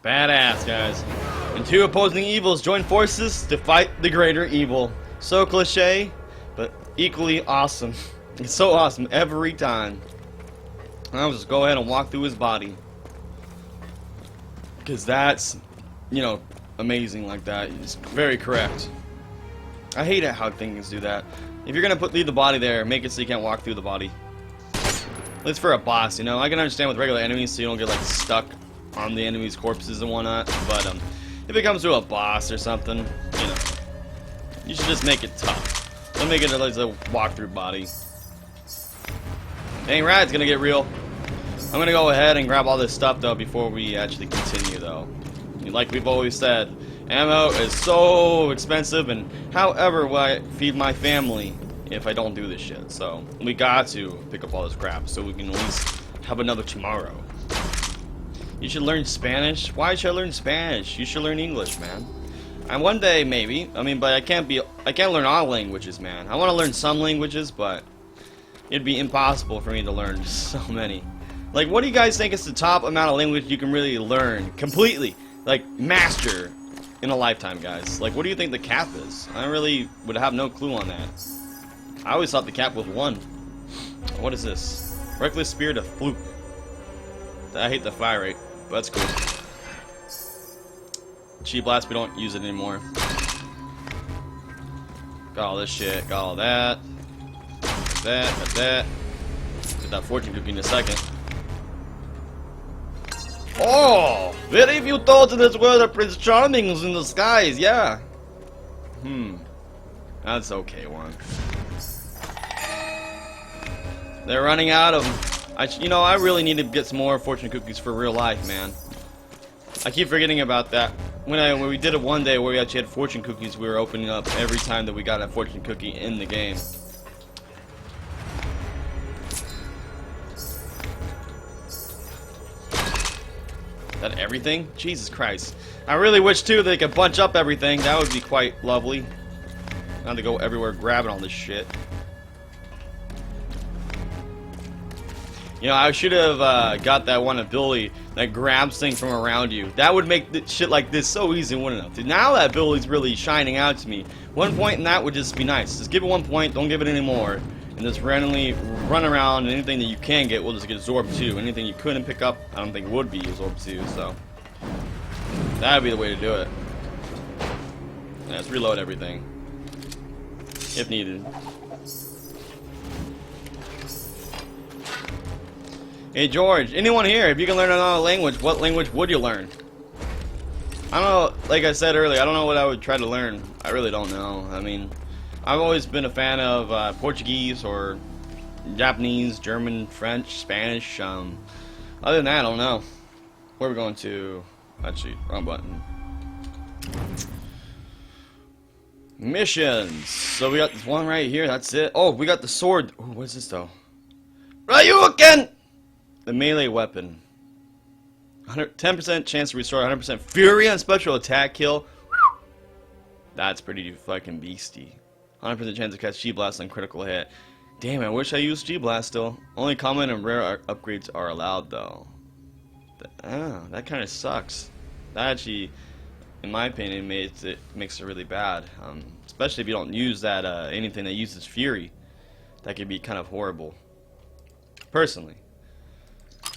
Badass, guys. When two opposing evils join forces to fight the greater evil. So cliche, but equally awesome. It's so awesome every time. I'll just go ahead and walk through his body. Because that's, you know, amazing like that. It's very correct. I hate it how things do that. If you're going to leave the body there, make it so you can't walk through the body. At least for a boss, you know. I can understand with regular enemies so you don't get, like, stuck on the enemy's corpses and whatnot. But, if it comes to a boss or something, you know, you should just make it tough. Don't make it like a walk-through body. Dang right, it's gonna get real. I'm gonna go ahead and grab all this stuff though before we actually continue though. Like we've always said, ammo is so expensive, and however will I feed my family if I don't do this shit? So we got to pick up all this crap so we can at least have another tomorrow. You should learn Spanish. Why should I learn Spanish? You should learn English, man. And one day maybe. I mean, but I can't learn all languages, man. I want to learn some languages, but it'd be impossible for me to learn so many. Like, what do you guys think is the top amount of language you can really learn completely, like master in a lifetime, guys? Like, what do you think the cap is? I really would have no clue on that. I always thought the cap was 1. What is this? Reckless Spirit of Fluke. I hate the fire rate, but that's cool. Chi Blast, we don't use it anymore. Got all this shit, got all that. Got that. Get that fortune cookie in a second. Oh! Very few thoughts in this world are Prince Charmings in the skies, yeah. That's okay, one. They're running out of them. You know, I really need to get some more fortune cookies for real life, man. I keep forgetting about that. When we did it one day where we actually had fortune cookies, we were opening up every time that we got a fortune cookie in the game. Is that everything? Jesus Christ. I really wish too they could bunch up everything. That would be quite lovely. Not to go everywhere grabbing all this shit. You know, I should have got that one ability that grabs things from around you. That would make shit like this so easy, wouldn't it? Now that ability's really shining out to me. 1 point in that would just be nice. Just give it 1 point, don't give it any more. And just randomly run around, and anything that you can get will just get absorbed too. Anything you couldn't pick up, I don't think would be absorbed too, so. That would be the way to do it. Yeah, let's reload everything. If needed. Hey George, anyone here, if you can learn another language, what language would you learn? I don't know, like I said earlier, I don't know what I would try to learn. I really don't know. I mean, I've always been a fan of Portuguese or Japanese, German, French, Spanish. Other than that, I don't know. Where are we going to? Actually, wrong button. Missions. So we got this one right here, that's it. Oh, we got the sword. Ooh, what's this though? Ryuken! The melee weapon. 10% chance to restore 100% fury on special attack kill. That's pretty fucking beastie. 100% chance to catch G-Blast on critical hit. Damn, I wish I used G-Blast still. Only common and rare upgrades are allowed though. That kind of sucks. That actually, in my opinion, makes it really bad. Especially if you don't use that anything that uses fury. That could be kind of horrible. Personally.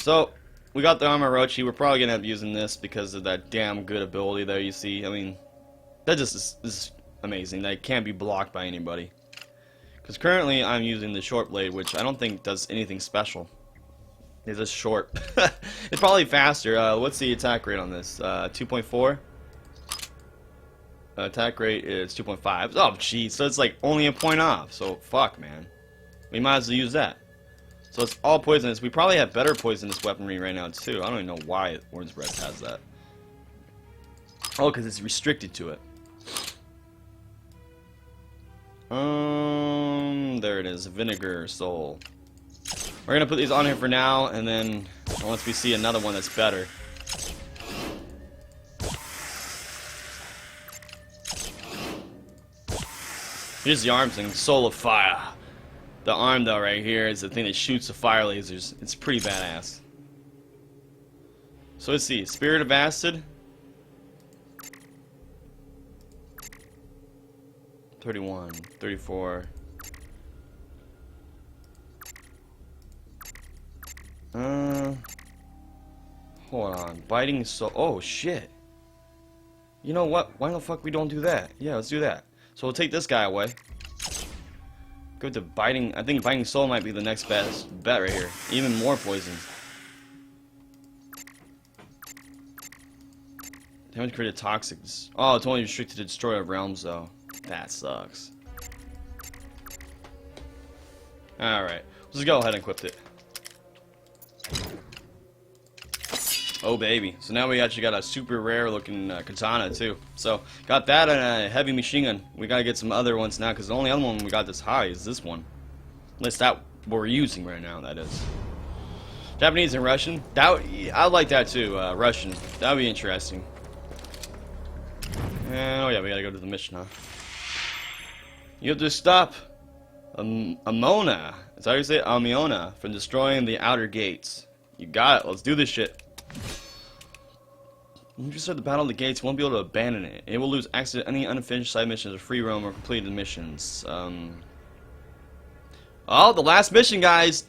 So, we got the armor Orochi. We're probably gonna end up using this because of that damn good ability there you see. I mean, that just is amazing. That can't be blocked by anybody. Because currently I'm using the short blade, which I don't think does anything special. It's just short. It's probably faster. What's the attack rate on this? 2.4? Attack rate is 2.5. Oh, jeez. So it's like only a point off. So, fuck, man. We might as well use that. So it's all poisonous. We probably have better poisonous weaponry right now, too. I don't even know why Orange Breath has that. Oh, because it's restricted to it. There it is. Vinegar Soul. We're going to put these on here for now, and then once we see another one that's better. Here's the arm thing. Soul of Fire. The arm, though, right here is the thing that shoots the fire lasers. It's pretty badass. So let's see. Spirit of Acid. 31, 34. Hold on. Biting Soul. Oh, shit. You know what? Why the fuck we don't do that? Yeah, let's do that. So we'll take this guy away. Go to Biting. I think Biting Soul might be the next best bet right here. Even more poison. Damage created toxic. Oh, it's only restricted to Destroyer of Realms, though. That sucks. Alright. Let's go ahead and equip it. Oh, baby. So now we actually got a super rare looking katana, too. So, got that and a heavy machine gun. We gotta get some other ones now, because the only other one we got this high is this one. At least that we're using right now, that is. Japanese and Russian. I like that, too. Russian. That would be interesting. Oh, yeah, we gotta go to the mission, huh? You have to stop Amona. That's how you say it? Amiona. From destroying the outer gates. You got it. Let's do this shit. When you just start the battle of the gates, you won't be able to abandon it. It will lose access to any unfinished side missions or free roam or completed missions. Oh, the last mission, guys!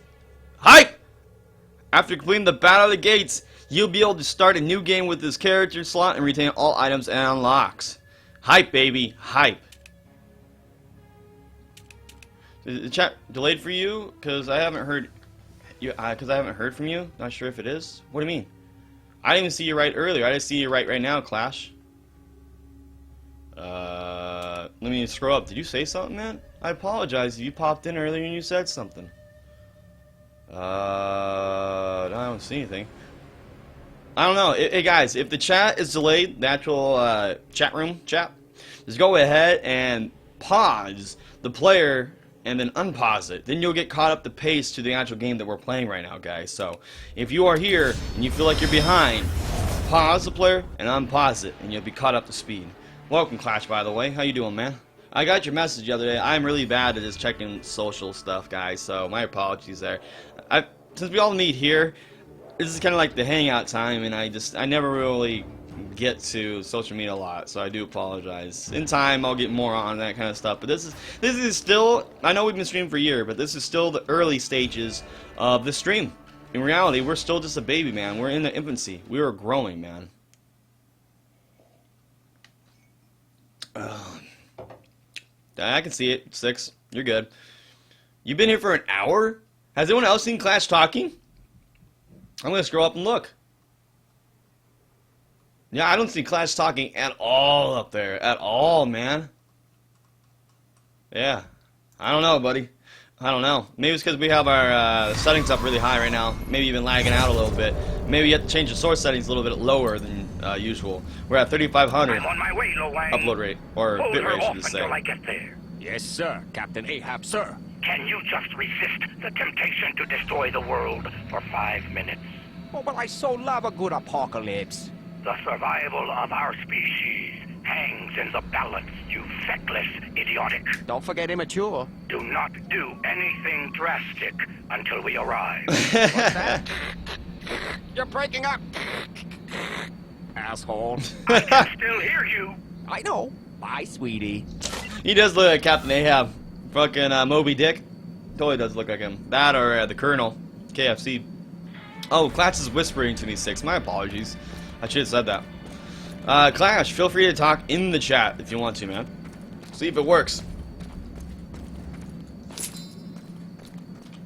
Hype! After completing the battle of the gates, you'll be able to start a new game with this character slot and retain all items and unlocks. Hype, baby. Hype. Is the chat delayed for you? Because I haven't heard... Because I haven't heard from you? Not sure if it is. What do you mean? I didn't even see you right earlier. I just see you right now, Clash. Let me scroll up. Did you say something, man? I apologize if you popped in earlier and you said something. I don't see anything. I don't know. Hey, guys, if the chat is delayed, the actual chat room chat, just go ahead and pause the player and then unpause it. Then you'll get caught up the pace to the actual game that we're playing right now, guys. So, if you are here and you feel like you're behind, pause the player and unpause it, and you'll be caught up to speed. Welcome, Clash, by the way. How you doing, man? I got your message the other day. I'm really bad at just checking social stuff, guys, so my apologies there. Since we all meet here, this is kind of like the hangout time, and I never really get to social media a lot, so I do apologize. In time, I'll get more on that kind of stuff. But this is still, I know we've been streaming for a year, but this is still the early stages of the stream. In reality, we're still just a baby, man. We're in the infancy. We are growing, man. I can see it. 6. You're good. You've been here for an hour? Has anyone else seen Clash talking? I'm gonna scroll up and look. Yeah, I don't see Clash talking at all up there. At all, man. Yeah. I don't know, buddy. I don't know. Maybe it's because we have our settings up really high right now. Maybe even lagging out a little bit. Maybe you have to change the source settings a little bit lower than usual. We're at 3,500 I'm on my way, Lo Wang. upload rate, or Hold bit her rate, off should I say. until I get there. Yes, sir. Captain Ahab, sir. Can you just resist the temptation to destroy the world for 5 minutes? Oh, but I so love a good apocalypse. The survival of our species hangs in the balance, you feckless idiotic. Don't forget immature. Do not do anything drastic until we arrive. What's that? You're breaking up. Asshole. I can still hear you. I know. Bye, sweetie. He does look like Captain Ahab. Fucking Moby Dick. Totally does look like him. That or the Colonel. KFC. Oh, Clash is whispering to me 6. My apologies. I should have said that. Clash, feel free to talk in the chat if you want to, man. See if it works.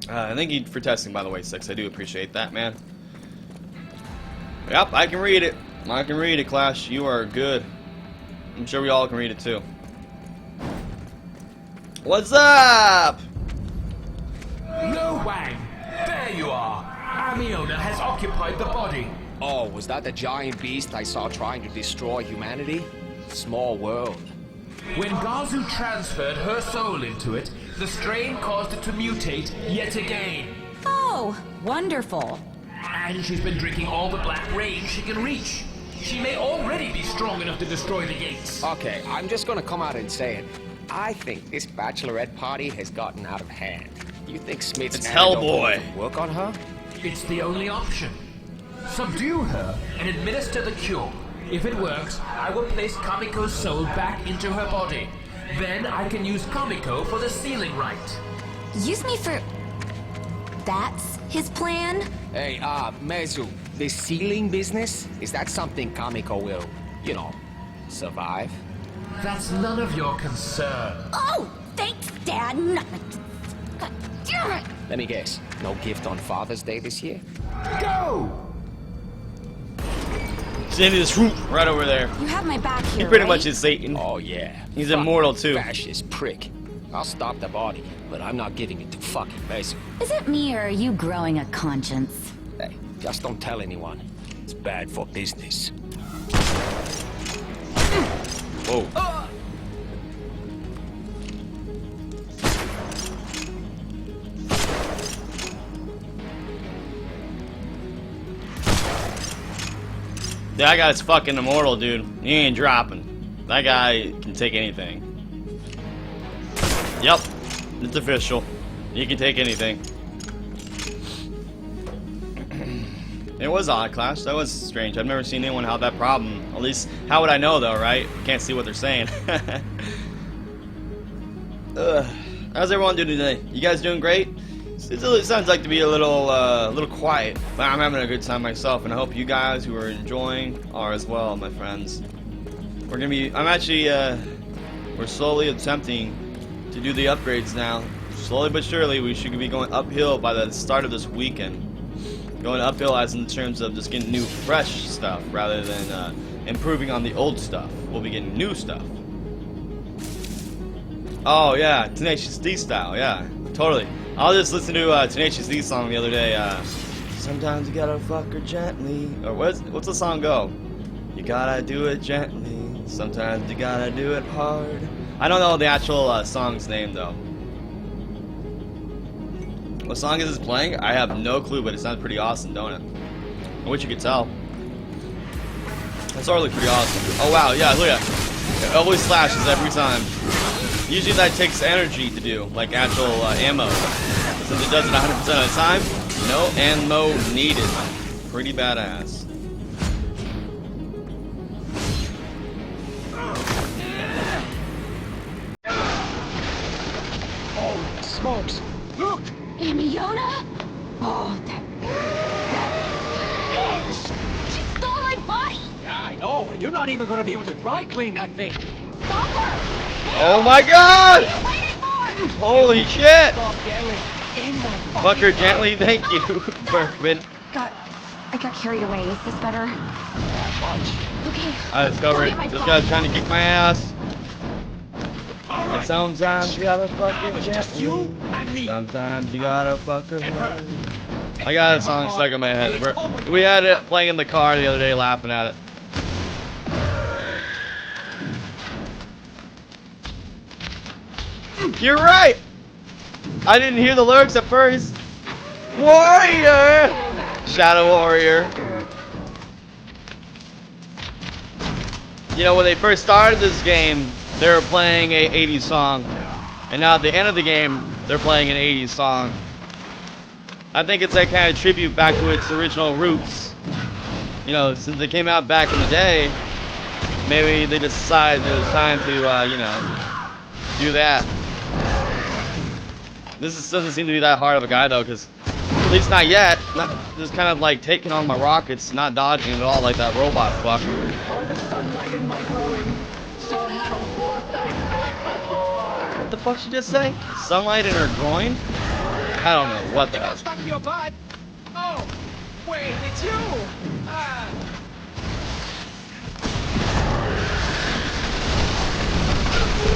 Thank you for testing, by the way, 6. I do appreciate that, man. Yep, I can read it. I can read it, Clash. You are good. I'm sure we all can read it, too. What's up? No, Wang! There you are! Amiona has occupied the body. Oh, was that the giant beast I saw trying to destroy humanity? Small world. When Gazu transferred her soul into it, the strain caused it to mutate yet again. Oh, wonderful. And she's been drinking all the black rain she can reach. She may already be strong enough to destroy the gates. Okay, I'm just gonna come out and say it. I think this bachelorette party has gotten out of hand. You think Smith's It's antidote will Hellboy. even work on her? It's the only option. Subdue her and administer the cure. If it works, I will place Kamiko's soul back into her body. Then I can use Kamiko for the sealing rite. Use me for... That's his plan? Hey, Mezu, this sealing business, is that something Kamiko will, you know, survive? That's none of your concern. Oh, thanks, Dad. God damn it. Let me guess, no gift on Father's Day this year? Go! It's in this room right over there. You have my back here, He pretty right? much is Satan. Oh yeah. He's Fucking immortal, too. Fascist prick. I'll stop the body, but I'm not giving it to fucking Mezu. Is it me or are you growing a conscience? Hey, just don't tell anyone. It's bad for business. Whoa. That guy's fucking immortal, dude. He ain't dropping. That guy can take anything. Yep, it's official. He can take anything. It was odd, Clash. That was strange. I've never seen anyone have that problem. At least, how would I know, though, right? Can't see what they're saying. How's everyone doing today? You guys doing great? It sounds like to be a little quiet, but I'm having a good time myself, and I hope you guys who are enjoying are as well, my friends. We're slowly attempting to do the upgrades now. Slowly but surely, we should be going uphill by the start of this weekend. Going uphill as in terms of just getting new, fresh stuff, rather than improving on the old stuff. We'll be getting new stuff. Oh yeah, Tenacious D style, yeah, totally. I was just listening to Tenacious D song the other day. Sometimes you gotta fuck her gently, or what's the song go? You gotta do it gently. Sometimes you gotta do it hard. I don't know the actual song's name though. What song is this playing? I have no clue, but it sounds pretty awesome, don't it? I wish you could tell. That's already pretty awesome. Oh wow, yeah, look at that. It always slashes every time. Usually that takes energy to do, like actual ammo. But since it does it 100% of the time, no ammo needed. Pretty badass. Oh, smokes! Look! Amiona? Oh, that bitch! She stole my body! Yeah, I know. You're not even gonna be able to dry clean that thing. Stop her! Oh my god! Holy shit! Stop yelling. In the Fuck her gently, thank you, Berkman. I got carried away. Is this better? Okay. I discovered this guy's trying to kick my ass. And sometimes you gotta fuck her gently. Sometimes you gotta fuck her hard. I got a song stuck in my head. We had it playing in the car the other day, laughing at it. You're right! I didn't hear the lyrics at first. Warrior! Shadow Warrior. You know, when they first started this game, they were playing a 80s song. And now at the end of the game, they're playing an 80s song. I think it's that kind of tribute back to its original roots. You know, since they came out back in the day, maybe they decided it was time to, you know, do that. This doesn't seem to be that hard of a guy though, because At least not yet. Not just kind of like taking on my rockets, not dodging at all like that robot fuck. What the fuck she just say? Sunlight in her groin? I don't know what the hell. Stuck in your butt. Oh, wait, it's you.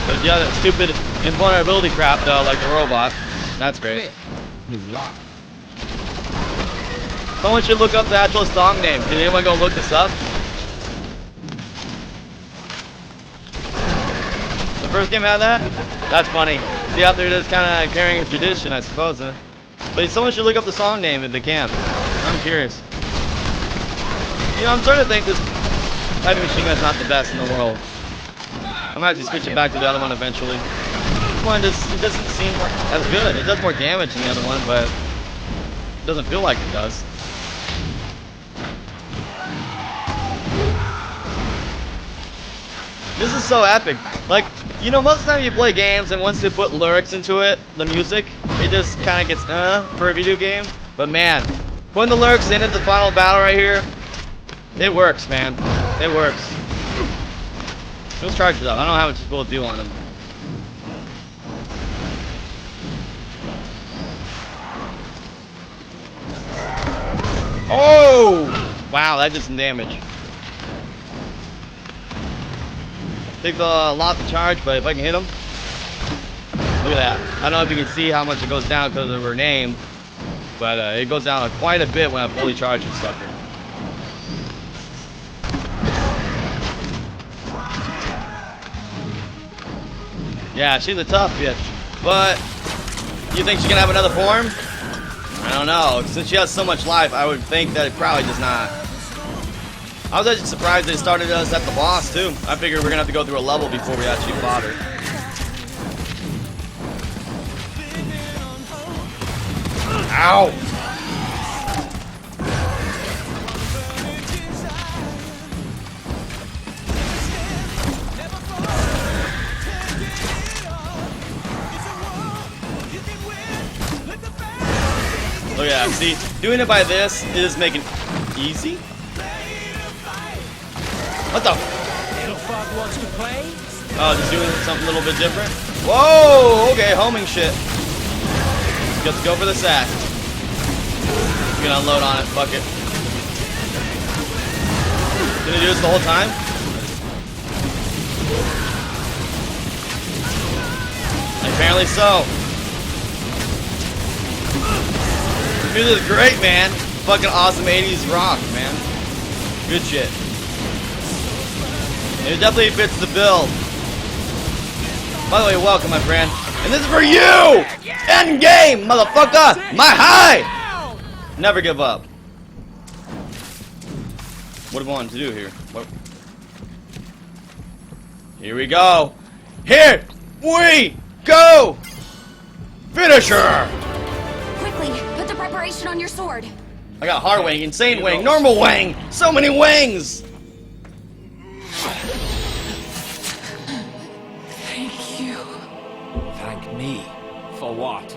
But yeah, that stupid invulnerability crap though, like the robot. That's great. Someone should look up the actual song name. Can anyone go look this up? The first game had that? That's funny. See out there just kind of carrying a tradition, I suppose. Huh? But someone should look up the song name if they can. I'm curious. You know, I'm starting to think this heavy machine gun's not the best in the world. I'm gonna have to switch it back to the other one eventually. This one just, it doesn't seem as good. It does more damage than the other one, but it doesn't feel like it does. This is so epic. Like, you know, most of the time you play games and once they put lyrics into it, the music, it just kind of gets for a video game. But man, putting the lyrics into the final battle right here, it works, man. It works. Let's charge it up. I don't know how much this will do on him. Oh! Wow, that did some damage. Takes a lot to charge, but if I can hit him, look at that. I don't know if you can see how much it goes down because of her name, but it goes down quite a bit when I fully charge this sucker. Yeah, she's a tough bitch, but you think she can have another form? I don't know. Since she has so much life, I would think that it probably does not. I was actually surprised they started us at the boss, too. I figured we're going to have to go through a level before we actually fought her. Ow! Oh yeah, see, doing it by this is making it easy. What the? Little Fog wants to play? Oh, just doing something a little bit different. Whoa, okay, homing shit. Let's go for the sack. You can unload on it, fuck it. Gonna do this the whole time? Apparently so. This is great, man. Fucking awesome 80s rock, man. Good shit. It definitely fits the bill. By the way, welcome, my friend. And this is for you! End game, motherfucker! My high! Never give up. What do I want to do here? What? Here we go. Here we go! Finisher! Preparation on your sword. I got hard wing, insane wing, normal wing, so many wings. Thank you. Thank me? For what?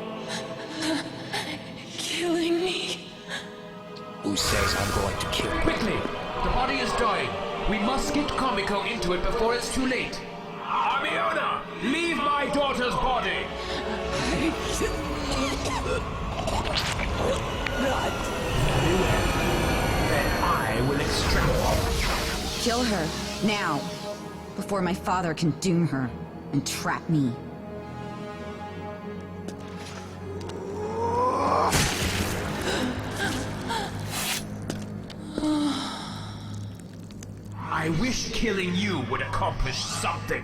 Killing me. Who says I'm going to kill you? Quickly! The body is dying. We must get Kamiko into it before it's too late. Amiona, leave my daughter's body. Then I will extract her. Kill her, now, before my father can doom her and trap me. I wish killing you would accomplish something.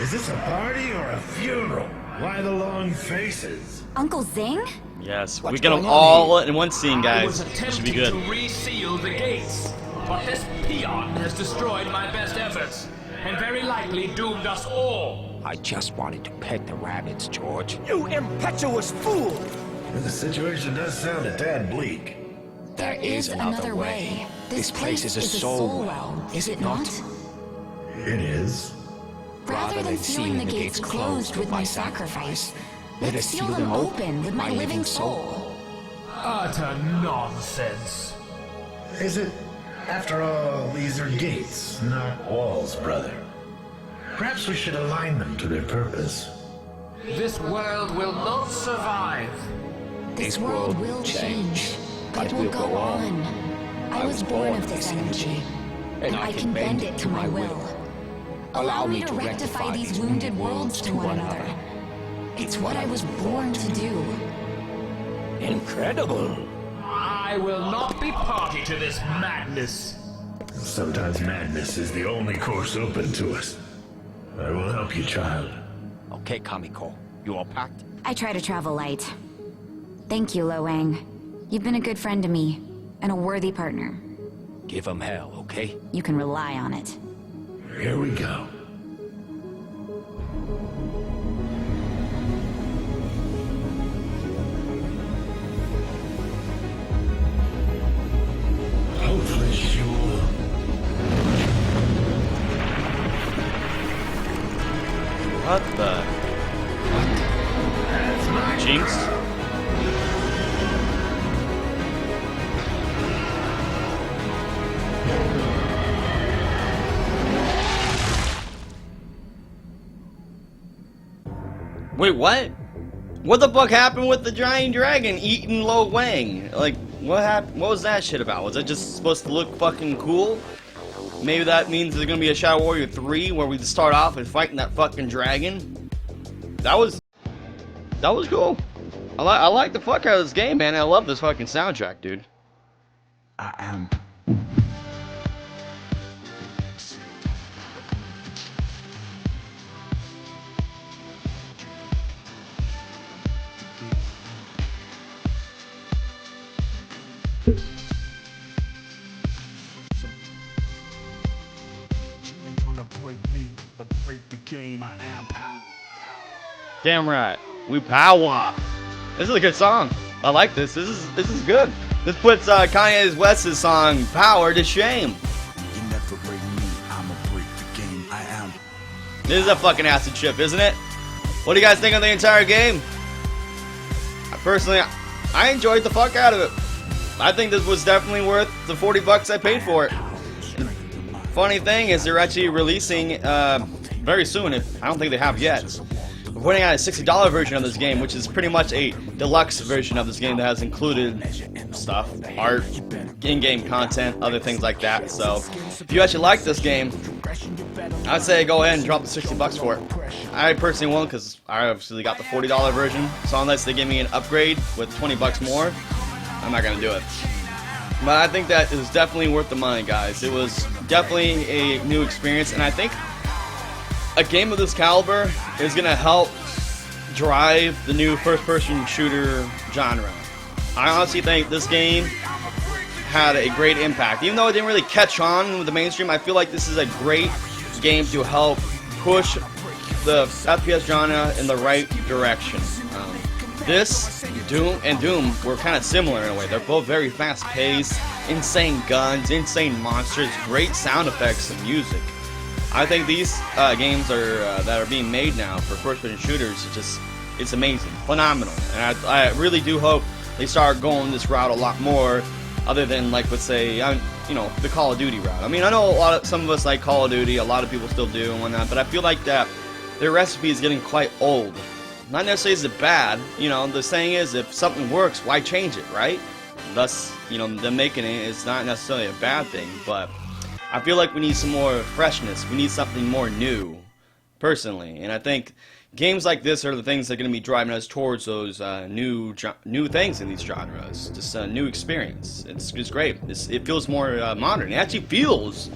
Is this a party or a funeral? Why the long faces? Uncle Zing? Yes, we get them all in one scene, I guys. was It should attempting be good. to reseal the gates, but this peon has destroyed my best efforts, and very likely doomed us all. I just wanted to pet the rabbits, George. You impetuous fool! The situation does sound a tad bleak. There is another way. This place is a soul well, is it not? It is. Rather than sealing the gates closed with my sacrifice, let's seal them open with my living soul. Utter nonsense. Is it? After all, these are gates, not walls, brother. Perhaps we should align them to their purpose. This world will not survive. This world will change, but it will go on. I was born of this energy, and I can bend it to my will. Allow me to rectify these wounded worlds to one another. It's what I was born to do. Incredible. I will not be party to this madness. Sometimes madness is the only course open to us. I will help you, child. Okay, Kamiko. You all packed? I try to travel light. Thank you, Lo Wang. You've been a good friend to me, and a worthy partner. Give 'em hell, okay? You can rely on it. Here we go. Hopefully she will. What the? That's my Jinx? Wait, what? What the fuck happened with the giant dragon eating Lo Wang? Like, what happened? What was that shit about? Was it just supposed to look fucking cool? Maybe that means there's gonna be a Shadow Warrior 3 where we start off with fighting that fucking dragon. That was cool. I like the fuck out of this game, man. I love this fucking soundtrack, dude. I am. Damn right. We power. This is a good song. I like this. This is good. This puts Kanye West's song "Power" to shame. This is a fucking acid trip, isn't it? What do you guys think of the entire game? Personally, I enjoyed the fuck out of it. I think this was definitely worth the $40 I paid for it. The funny thing is they're actually releasing very soon. I don't think they have yet. We're putting out a $60 version of this game, which is pretty much a deluxe version of this game that has included stuff, art, in-game content, other things like that. So, if you actually like this game, I'd say go ahead and drop the $60 for it. I personally won't, because I obviously got the $40 version. So unless they give me an upgrade with $20 more, I'm not gonna do it. But I think that is definitely worth the money, guys. It was definitely a new experience, and I think a game of this caliber is gonna help drive the new first-person shooter genre. I honestly think this game had a great impact. Even though it didn't really catch on with the mainstream, I feel like this is a great game to help push the FPS genre in the right direction. This, Doom, and Doom were kind of similar in a way. They're both very fast-paced, insane guns, insane monsters, great sound effects and music. I think these games that are being made now for first-person shooters, it's amazing, phenomenal, and I really do hope they start going this route a lot more, other than like let's say the Call of Duty route. I mean, I know some of us like Call of Duty, a lot of people still do and whatnot, but I feel like that their recipe is getting quite old. Not necessarily is it bad, the saying is if something works, why change it, right? Thus, them making it is not necessarily a bad thing, but I feel like we need some more freshness. We need something more new, personally. And I think games like this are the things that are going to be driving us towards those new things in these genres. Just a new experience. It's great. It feels more modern. It actually feels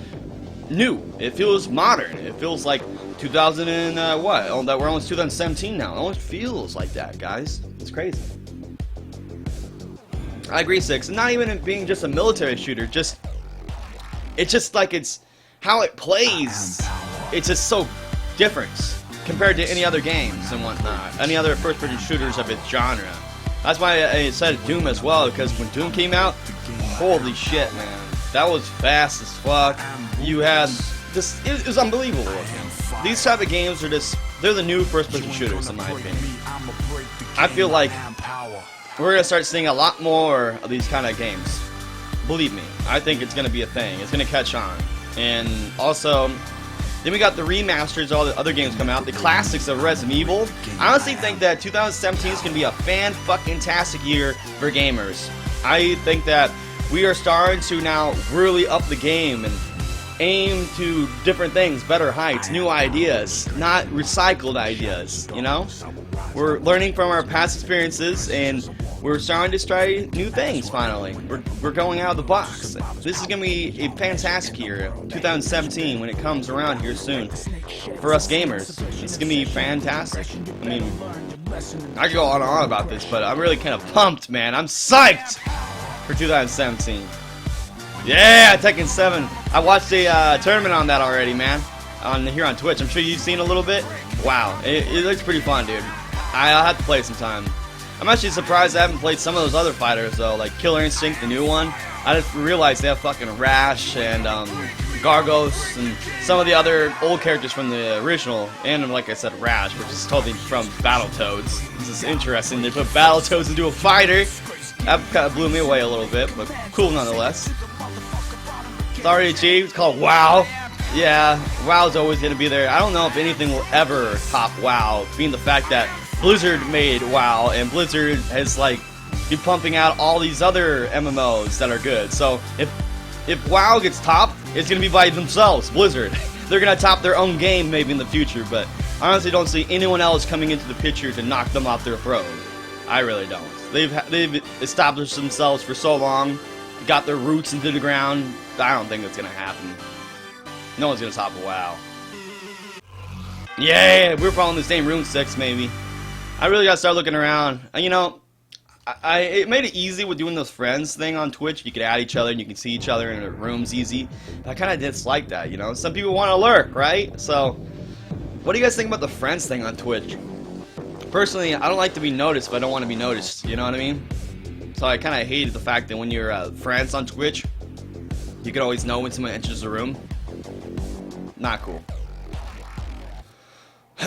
new. It feels modern. It feels like 2000 and what? Oh, that we're almost 2017 now. It almost feels like that, guys. It's crazy. I agree, Six. And not even it being just a military shooter. It's just like it's how it plays. It's just so different compared to any other games and whatnot. Any other first-person shooters of its genre. That's why I said Doom as well, because when Doom came out, holy shit, man. That was fast as fuck. You had just, it was unbelievable looking. These type of games are they're the new first-person shooters in my opinion. I feel like we're gonna start seeing a lot more of these kind of games. Believe me, I think it's gonna be a thing. It's gonna catch on. And also, then we got the remasters, all the other games coming out, the classics of Resident Evil. I honestly think that 2017 is gonna be a fan-fucking-tastic year for gamers. I think that we are starting to now really up the game and aim to different things, better heights, new ideas, not recycled ideas, you know? We're learning from our past experiences, and we're starting to try new things, finally. We're going out of the box. This is going to be a fantastic year, 2017, when it comes around here soon. For us gamers, it's going to be fantastic. I mean, I could go on and on about this, but I'm really kind of pumped, man. I'm psyched for 2017. Yeah, Tekken 7. I watched a tournament on that already, man. Here on Twitch. I'm sure you've seen a little bit. Wow, it looks pretty fun, dude. I'll have to play it sometime. I'm actually surprised I haven't played some of those other fighters, though, like Killer Instinct, the new one. I just realized they have fucking Rash and Gargos and some of the other old characters from the original, and like I said, Rash, which is totally from Battletoads. This is interesting. They put Battletoads into a fighter. That kind of blew me away a little bit, but cool nonetheless. It's already achieved. It's called WoW. Yeah, WoW's always going to be there. I don't know if anything will ever top WoW, being the fact that Blizzard made WoW, and Blizzard has, like, been pumping out all these other MMOs that are good. So, if WoW gets topped, it's going to be by themselves, Blizzard. They're going to top their own game maybe in the future, but I honestly don't see anyone else coming into the picture to knock them off their throne. I really don't. They've established themselves for so long, got their roots into the ground. I don't think that's going to happen. No one's going to top a WoW. Yeah, we're following the same Rune 6, maybe. I really got to start looking around. You know, it made it easy with doing those friends thing on Twitch. You could add each other and you can see each other in the rooms easy. But I kind of dislike that, you know. Some people want to lurk, right? So, what do you guys think about the friends thing on Twitch? Personally, I don't like to be noticed, but I don't want to be noticed. You know what I mean? So I kind of hated the fact that when you're friends on Twitch, you can always know when someone enters the room. Not cool.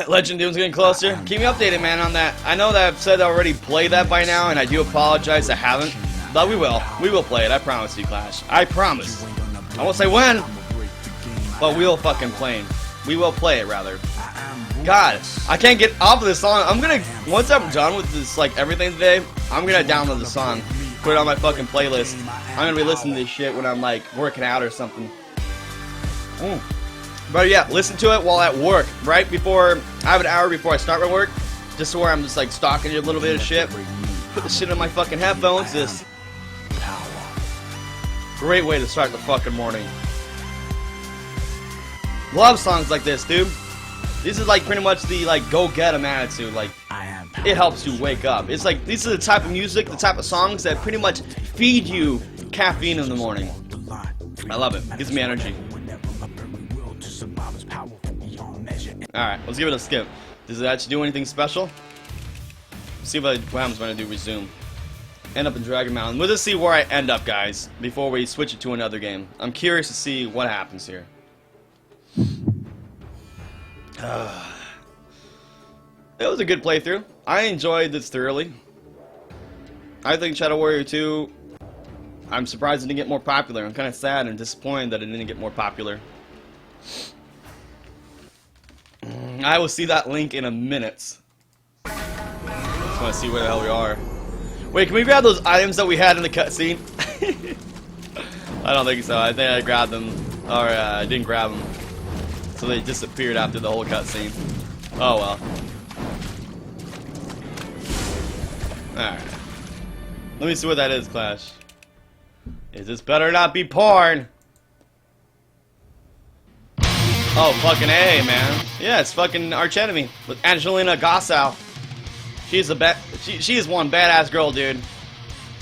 Legend Doom's getting closer. Keep me updated, man, on that. I know that I've said I already played that by now, and I do apologize I haven't. But we will. We will play it. I promise you, Clash. I promise. I won't say when, but we'll fucking play it. We will play it, rather. God, I can't get off of this song. I'm gonna, once I'm done with this, like, everything today, I'm gonna download the song, put it on my fucking playlist. I'm gonna be listening to this shit when I'm, like, working out or something. But yeah, listen to it while at work, right before, I have an hour before I start my work, just to where I'm just, like, stalking a little bit of shit. Put the shit in my fucking headphones, just great way to start the fucking morning. Love songs like this, dude. This is like pretty much the like go get 'em attitude. Like it helps you wake up. It's like these are the type of music, the type of songs that pretty much feed you caffeine in the morning. I love it. Gives me energy. Alright, let's give it a skip. Does it actually do anything special? Let's see what happens when I do resume. End up in Dragon Mountain. We'll just see where I end up, guys, before we switch it to another game. I'm curious to see what happens here. It was a good playthrough. I enjoyed this thoroughly. I think Shadow Warrior 2, I'm surprised it didn't get more popular. I'm kind of sad and disappointed that it didn't get more popular. I will see that link in a minute. Just want to see where the hell we are. Wait, can we grab those items that we had in the cutscene? I don't think so. I think I grabbed them, or I didn't grab them. So they disappeared after the whole cutscene. Oh well. Alright. Let me see what that is, Clash. Is this better not be porn? Oh, fucking A, man. Yeah, it's fucking Archenemy with Angelina Gossow. She's a she is one badass girl, dude.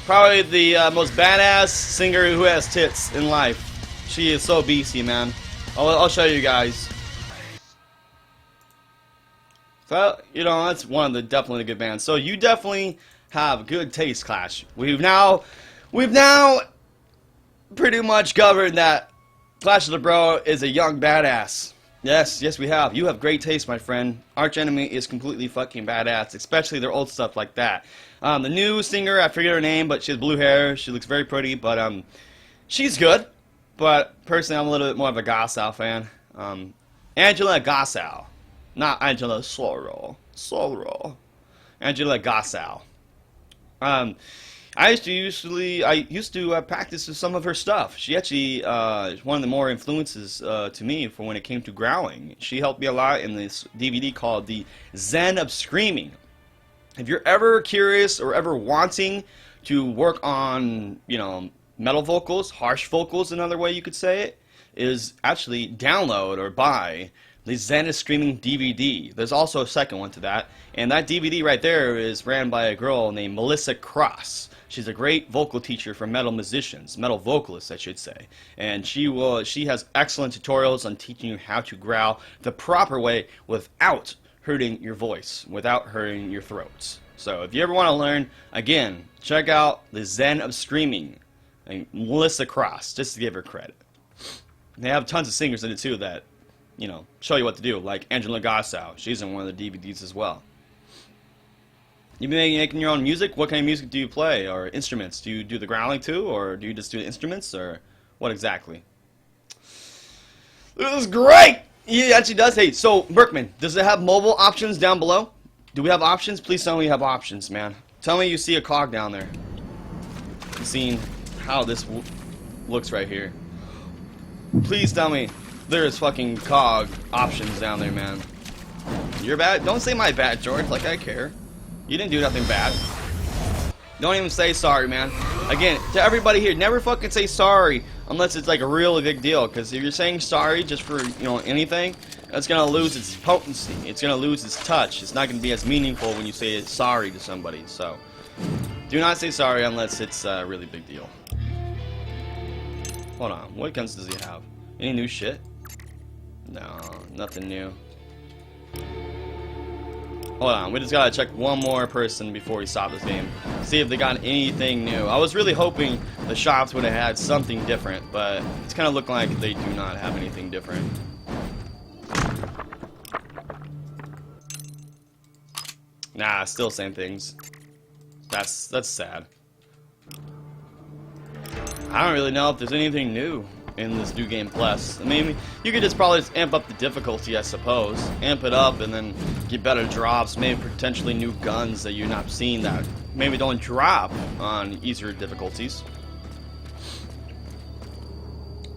Probably the most badass singer who has tits in life. She is so beastie, man. I'll show you guys. So, you know, that's one of the definitely good bands. So you definitely have good taste, Clash. We've now pretty much covered that Clash of the Bro is a young badass. Yes, we have. You have great taste, my friend. Arch Enemy is completely fucking badass, especially their old stuff like that. The new singer, I forget her name, but she has blue hair. She looks very pretty, but she's good. But personally, I'm a little bit more of a Gossow fan. Angela Gossow, not Angela Sorrow. Angela Gossow. I used to practice with some of her stuff. She actually is one of the more influences to me for when it came to growling. She helped me a lot in this DVD called The Zen of Screaming. If you're ever curious or ever wanting to work on, you know, metal vocals, harsh vocals, another way you could say it, is actually download or buy the Zen of Screaming DVD. There's also a second one to that, and that DVD right there is ran by a girl named Melissa Cross. She's a great vocal teacher for metal musicians, metal vocalists I should say, and she has excellent tutorials on teaching you how to growl the proper way without hurting your voice, without hurting your throats. So if you ever want to learn, again, check out the Zen of Screaming and Melissa Cross, just to give her credit. They have tons of singers in it too that, you know, show you what to do, like Angela Gossow. She's in one of the DVDs as well. You be making your own music? What kind of music do you play, or instruments? Do you do the growling too, or do you just do the instruments, or what exactly? This is great! He actually does. Hey, so Berkman, does it have mobile options down below? Do we have options? Please tell me you have options, man. Tell me you see a cog down there. I'm seeing how this looks right here. Please tell me there's fucking cog options down there, man. You're bad? Don't say my bad, George, like I care. You didn't do nothing bad. Don't even say sorry, man. Again, to everybody here, never fucking say sorry unless it's like a really big deal. Because if you're saying sorry just for, you know, anything, that's gonna lose its potency. It's gonna lose its touch. It's not gonna be as meaningful when you say sorry to somebody. So, do not say sorry unless it's a really big deal. Hold on, what guns does he have? Any new shit? No, nothing new. Hold on, we just gotta check one more person before we stop this game. See if they got anything new. I was really hoping the shops would have had something different, but it's kind of looking like they do not have anything different. Nah, still same things. That's sad. I don't really know if there's anything new in this new game plus. I mean, you could just probably just amp up the difficulty, I suppose. Amp it up and then get better drops, maybe potentially new guns that you're not seeing that maybe don't drop on easier difficulties.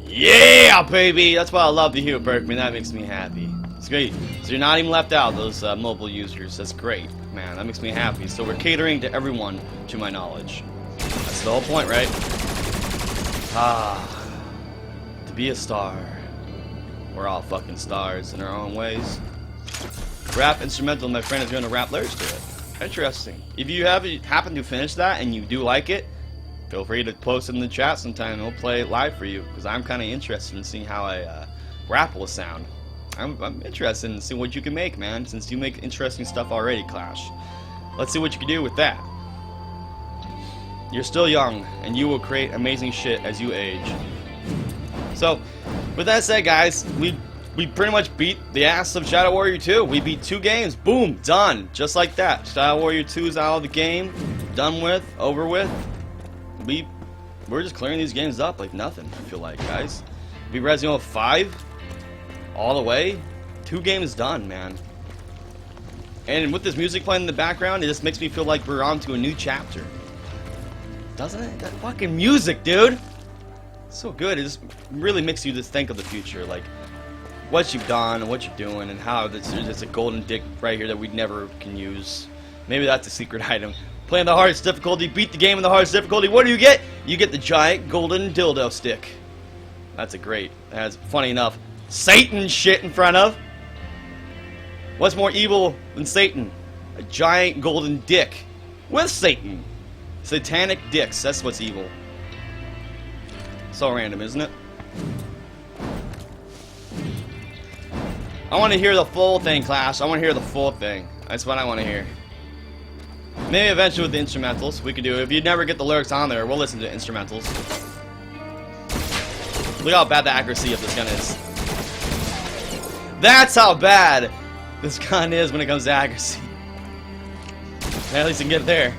Yeah, baby! That's what I love to hear, Berkman. That makes me happy. It's great. So you're not even left out, those mobile users. That's great, man. That makes me happy. So we're catering to everyone, to my knowledge. That's the whole point, right? Ah, to be a star. We're all fucking stars in our own ways. Rap instrumental, my friend is going to rap lyrics to it. Interesting. If you happen to finish that and you do like it, feel free to post it in the chat sometime and we'll play it live for you, because I'm kind of interested in seeing how a rap will sound. I'm interested in seeing what you can make, man, since you make interesting stuff already, Clash. Let's see what you can do with that. You're still young, and you will create amazing shit as you age. So, with that said, guys, we pretty much beat the ass of Shadow Warrior 2. We beat 2 games. Boom, done. Just like that. Shadow Warrior 2 is out of the game. Done with. Over with. We're just clearing these games up like nothing, I feel like, guys. Beat Resident Evil 5 all the way. 2 games done, man. And with this music playing in the background, it just makes me feel like we're on to a new chapter. Doesn't it? That fucking music, dude! So good. It just really makes you just think of the future, like what you've done and what you're doing, and how there's a golden dick right here that we never can use. Maybe that's a secret item. Playing the hardest difficulty, beat the game in the hardest difficulty. What do you get? You get the giant golden dildo stick. That's a great. It has, funny enough, Satan shit in front of. What's more evil than Satan? A giant golden dick with Satan. Satanic dicks, that's what's evil. So random, isn't it? I want to hear the full thing, Clash. I want to hear the full thing. That's what I want to hear. Maybe eventually with the instrumentals, we could do it. If you never get the lyrics on there, we'll listen to instrumentals. Look how bad the accuracy of this gun is. That's how bad this gun is when it comes to accuracy. At least you can get there.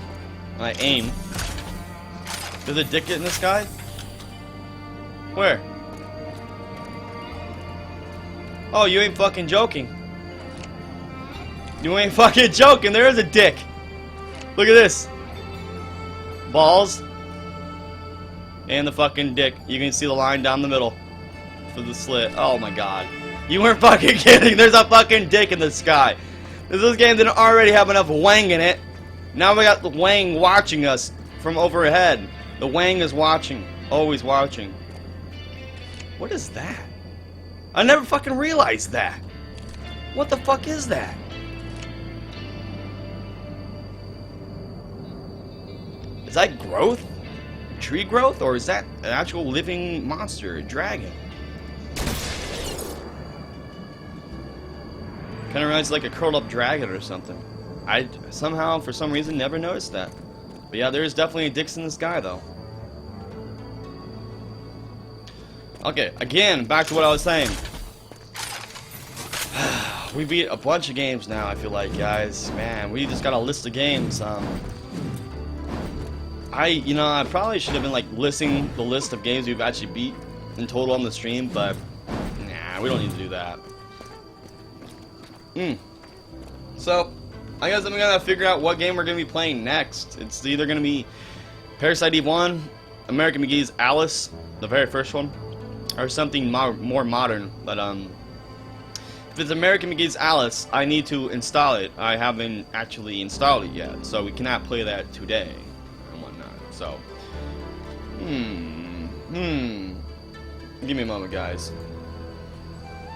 when I aim. Does a dick get in the sky? Where? Oh, you ain't fucking joking. You ain't fucking joking. There is a dick. Look at this. Balls. And the fucking dick. You can see the line down the middle for the slit. Oh my god. You weren't fucking kidding. There's a fucking dick in the sky. This game didn't already have enough wang in it. Now we got the wang watching us from overhead. The wang is watching. Always watching. What is that? I never fucking realized that. What the fuck is that? Is that growth? Tree growth? Or is that an actual living monster? A dragon? Kinda reminds like a curled up dragon or something. I somehow, for some reason, never noticed that. But yeah, there is definitely dicks in the sky though. Okay, again, back to what I was saying. We beat a bunch of games now, I feel like, guys. Man, we just got a list of games. I probably should have been like listing the list of games we've actually beat in total on the stream, but nah, we don't need to do that. So, I guess I'm gonna figure out what game we're gonna be playing next. It's either gonna be Parasite Eve 1, American McGee's Alice, the very first one, or something more modern. But if it's American McGee's Alice, I need to install it. I haven't actually installed it yet, so we cannot play that today and whatnot. So, give me a moment, guys.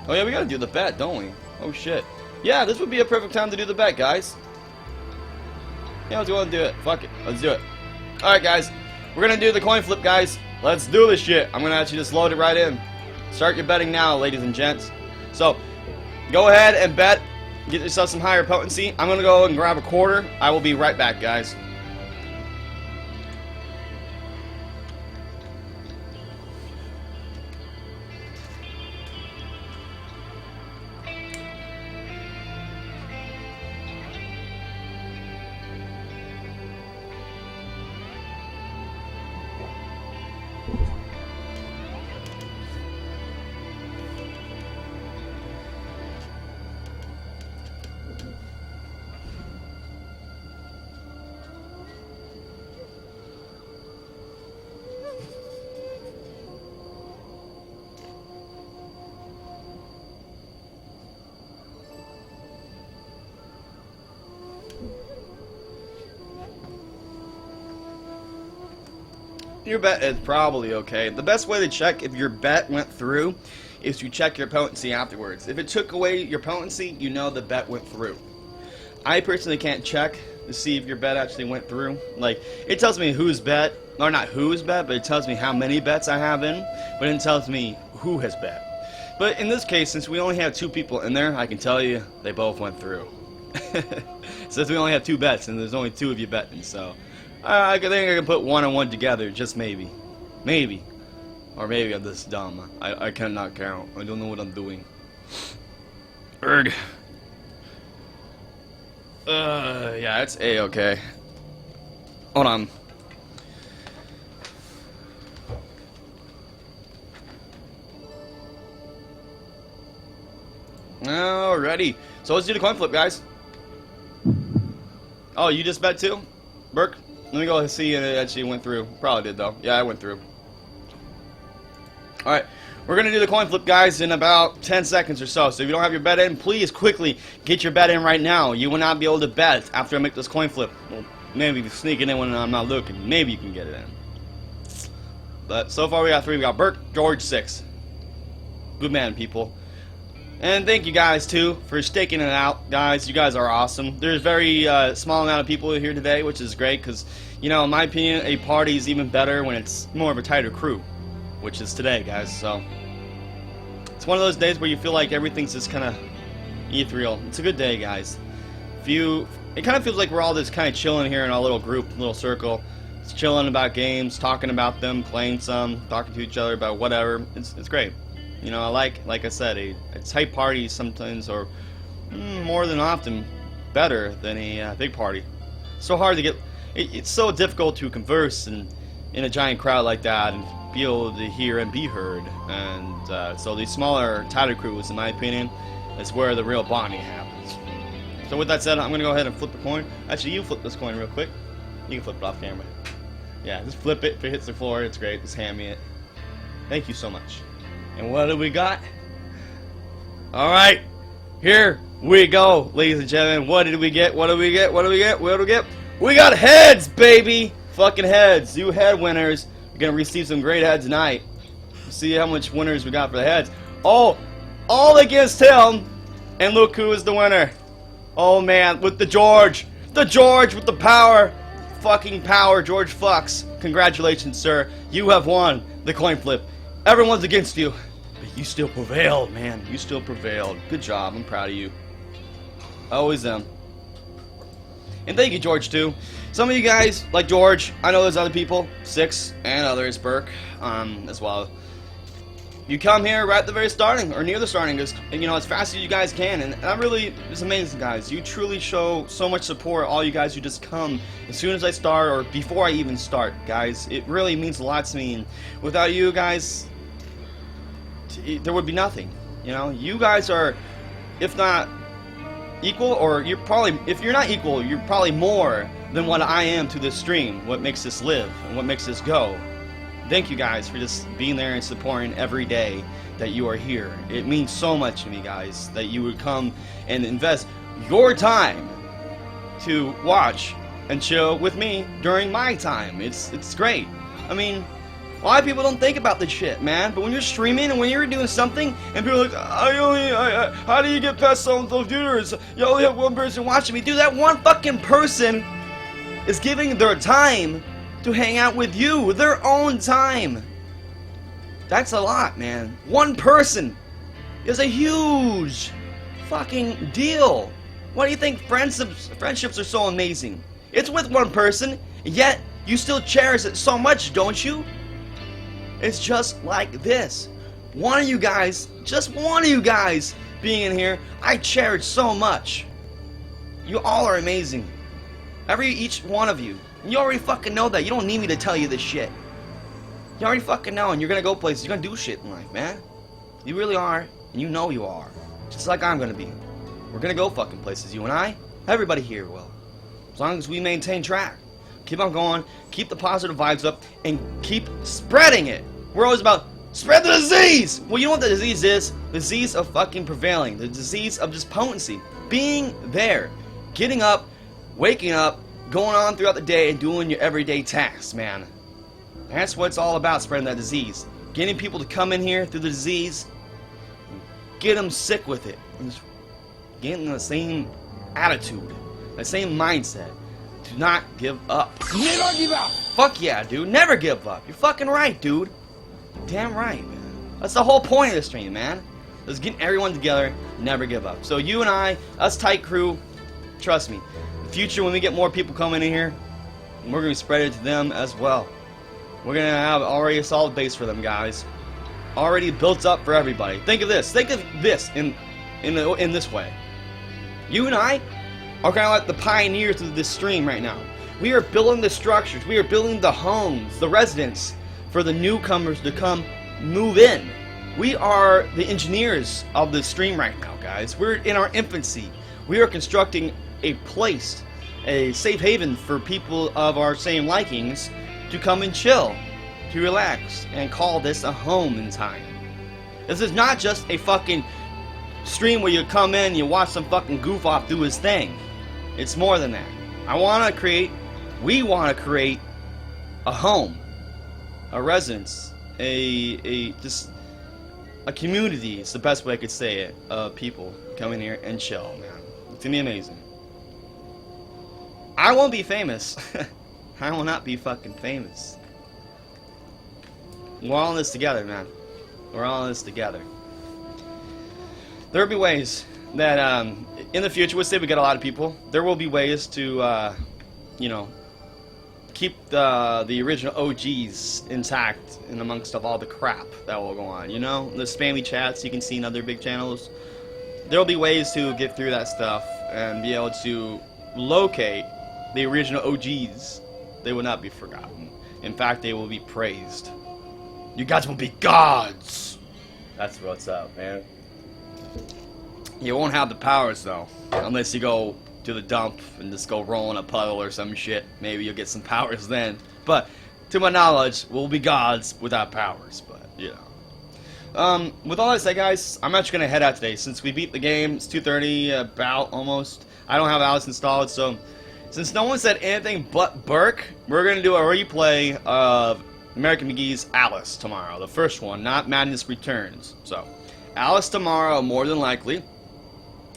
Oh yeah, we gotta do the bet, don't we? Oh shit. Yeah, this would be a perfect time to do the bet, guys. Yeah, let's go and do it. Fuck it. Let's do it. Alright, guys. We're gonna do the coin flip, guys. Let's do this shit. I'm gonna actually just load it right in. Start your betting now, ladies and gents. So, go ahead and bet. Get yourself some higher potency. I'm gonna go and grab a quarter. I will be right back, guys. Your bet is probably okay. The best way to check if your bet went through is to check your potency afterwards. If it took away your potency, you know the bet went through. I personally can't check to see if your bet actually went through. Like, it tells me whose bet, or not whose bet, but it tells me how many bets I have in, but it tells me who has bet. But in this case, since we only have 2 people in there, I can tell you they both went through. Since we only have 2 bets and there's only 2 of you betting, so I think I can put 1 and 1 together, just maybe. Maybe. Or maybe I'm just dumb. I cannot count. I don't know what I'm doing. Erg. Yeah, it's A-okay. Hold on. Alrighty. So let's do the coin flip, guys. Oh, you just bet too? Burke? Let me go see if it actually went through. Probably did, though. Yeah, I went through. Alright, we're going to do the coin flip, guys, in about 10 seconds or so. So if you don't have your bet in, please quickly get your bet in right now. You will not be able to bet after I make this coin flip. Well, maybe if you sneak it in when I'm not looking, maybe you can get it in. But so far we got 3. We got Burke, George, 6. Good man, people. And thank you guys, too, for staking it out, guys. You guys are awesome. There's a very small amount of people here today, which is great, because, you know, in my opinion, a party is even better when it's more of a tighter crew, which is today, guys. So, it's one of those days where you feel like everything's just kind of ethereal. It's a good day, guys. It kind of feels like we're all just kind of chilling here in our little group, little circle. Just chilling about games, talking about them, playing some, talking to each other about whatever. It's great. You know, I like I said, a tight party sometimes, or more than often, better than a big party. So hard to get. it's so difficult to converse in a giant crowd like that and be able to hear and be heard. And so these smaller, tighter crews, in my opinion, is where the real bonding happens. So with that said, I'm going to go ahead and flip the coin. Actually, you flip this coin real quick. You can flip it off camera. Yeah, just flip it. If it hits the floor, it's great. Just hand me it. Thank you so much. And what do we got? Alright, here we go, ladies and gentlemen. What did we get? What do we get? What do we get? What do we get? We got heads, baby! Fucking heads. You head winners. You're gonna receive some great heads tonight. See how much winners we got for the heads. Oh, all against him. And look who is the winner. Oh man, with the George. The George with the power. Fucking power, George Fucks. Congratulations, sir. You have won the coin flip. Everyone's against you. But you still prevailed, man. You still prevailed. Good job. I'm proud of you. Always am. And thank you, George, too. Some of you guys, like George, I know there's other people, Six and others, Burke, as well. You come here right at the very starting, or near the starting, just, you know, as fast as you guys can, and that really is amazing, guys. You truly show so much support, all you guys who just come as soon as I start, or before I even start, guys. It really means a lot to me, and without you guys, there would be nothing, you know? You guys are, if not equal, or you're probably, if you're not equal, you're probably more than what I am to this stream, what makes this live, and what makes this go. Thank you guys for just being there and supporting every day that you are here. It means so much to me, guys, that you would come and invest your time to watch and chill with me during my time. It's great. I mean, a lot of people don't think about this shit, man. But when you're streaming and when you're doing something, and people are like, how do you get past some of those viewers? You only have one person watching me. Dude, that one fucking person is giving their time to hang out with you, their own time. That's a lot, man. One person is a huge fucking deal. Why do you think friendships are so amazing? It's with one person, yet you still cherish it so much, don't you? It's just like this. One of you guys, just one of you guys being in here, I cherish so much. You all are amazing. Each one of you. You already fucking know that. You don't need me to tell you this shit. You already fucking know, and you're gonna go places. You're gonna do shit in life, man. You really are, and you know you are. Just like I'm gonna be. We're gonna go fucking places, you and I. Everybody here will. As long as we maintain track. Keep on going, keep the positive vibes up, and keep spreading it. We're always about, spread the disease! Well, you know what the disease is? The disease of fucking prevailing. The disease of just potency. Being there. Getting up, waking up, going on throughout the day and doing your everyday tasks, man. That's what it's all about, spreading that disease. Getting people to come in here through the disease, get them sick with it, and just getting the same attitude, the same mindset. Do not give up. Never give up! Fuck yeah, dude. Never give up. You're fucking right, dude. Damn right, man. That's the whole point of this stream, man. Just getting everyone together, never give up. So you and I, us tight crew, trust me, the future when we get more people coming in here, we're going to spread it to them as well. We're going to have already a solid base for them, guys. Already built up for everybody. Think of this. Think of this in this way. You and I are kind of like the pioneers of this stream right now. We are building the structures. We are building the homes, the residents for the newcomers to come move in. We are the engineers of the stream right now, guys. We're in our infancy. We are constructing a place, a safe haven for people of our same likings to come and chill, to relax, and call this a home in time. This is not just a fucking stream where you come in and you watch some fucking goof off do his thing. It's more than that. We want to create a home, a residence, just a community is the best way I could say it, of people coming here and chill, man. It's gonna be amazing. I won't be famous. I will not be fucking famous. We're all in this together, man. We're all in this together. There will be ways that, in the future, let's say we get a lot of people, there will be ways to, you know, keep the original OGs intact in amongst of all the crap that will go on, you know? The spammy chats you can see in other big channels. There will be ways to get through that stuff and be able to locate the original OGs They will not be forgotten. In fact, they will be praised. You guys will be gods! That's what's up, man. You won't have the powers, though. Unless you go to the dump and just go roll in a puddle or some shit. Maybe you'll get some powers then. But, to my knowledge, we'll be gods without powers. But, you know. With all that said, guys, I'm actually going to head out today. Since we beat the game, it's 2:30, about, almost. I don't have Alice installed, so... Since no one said anything but Burke, we're going to do a replay of American McGee's Alice tomorrow. The first one, not Madness Returns. So, Alice tomorrow, more than likely.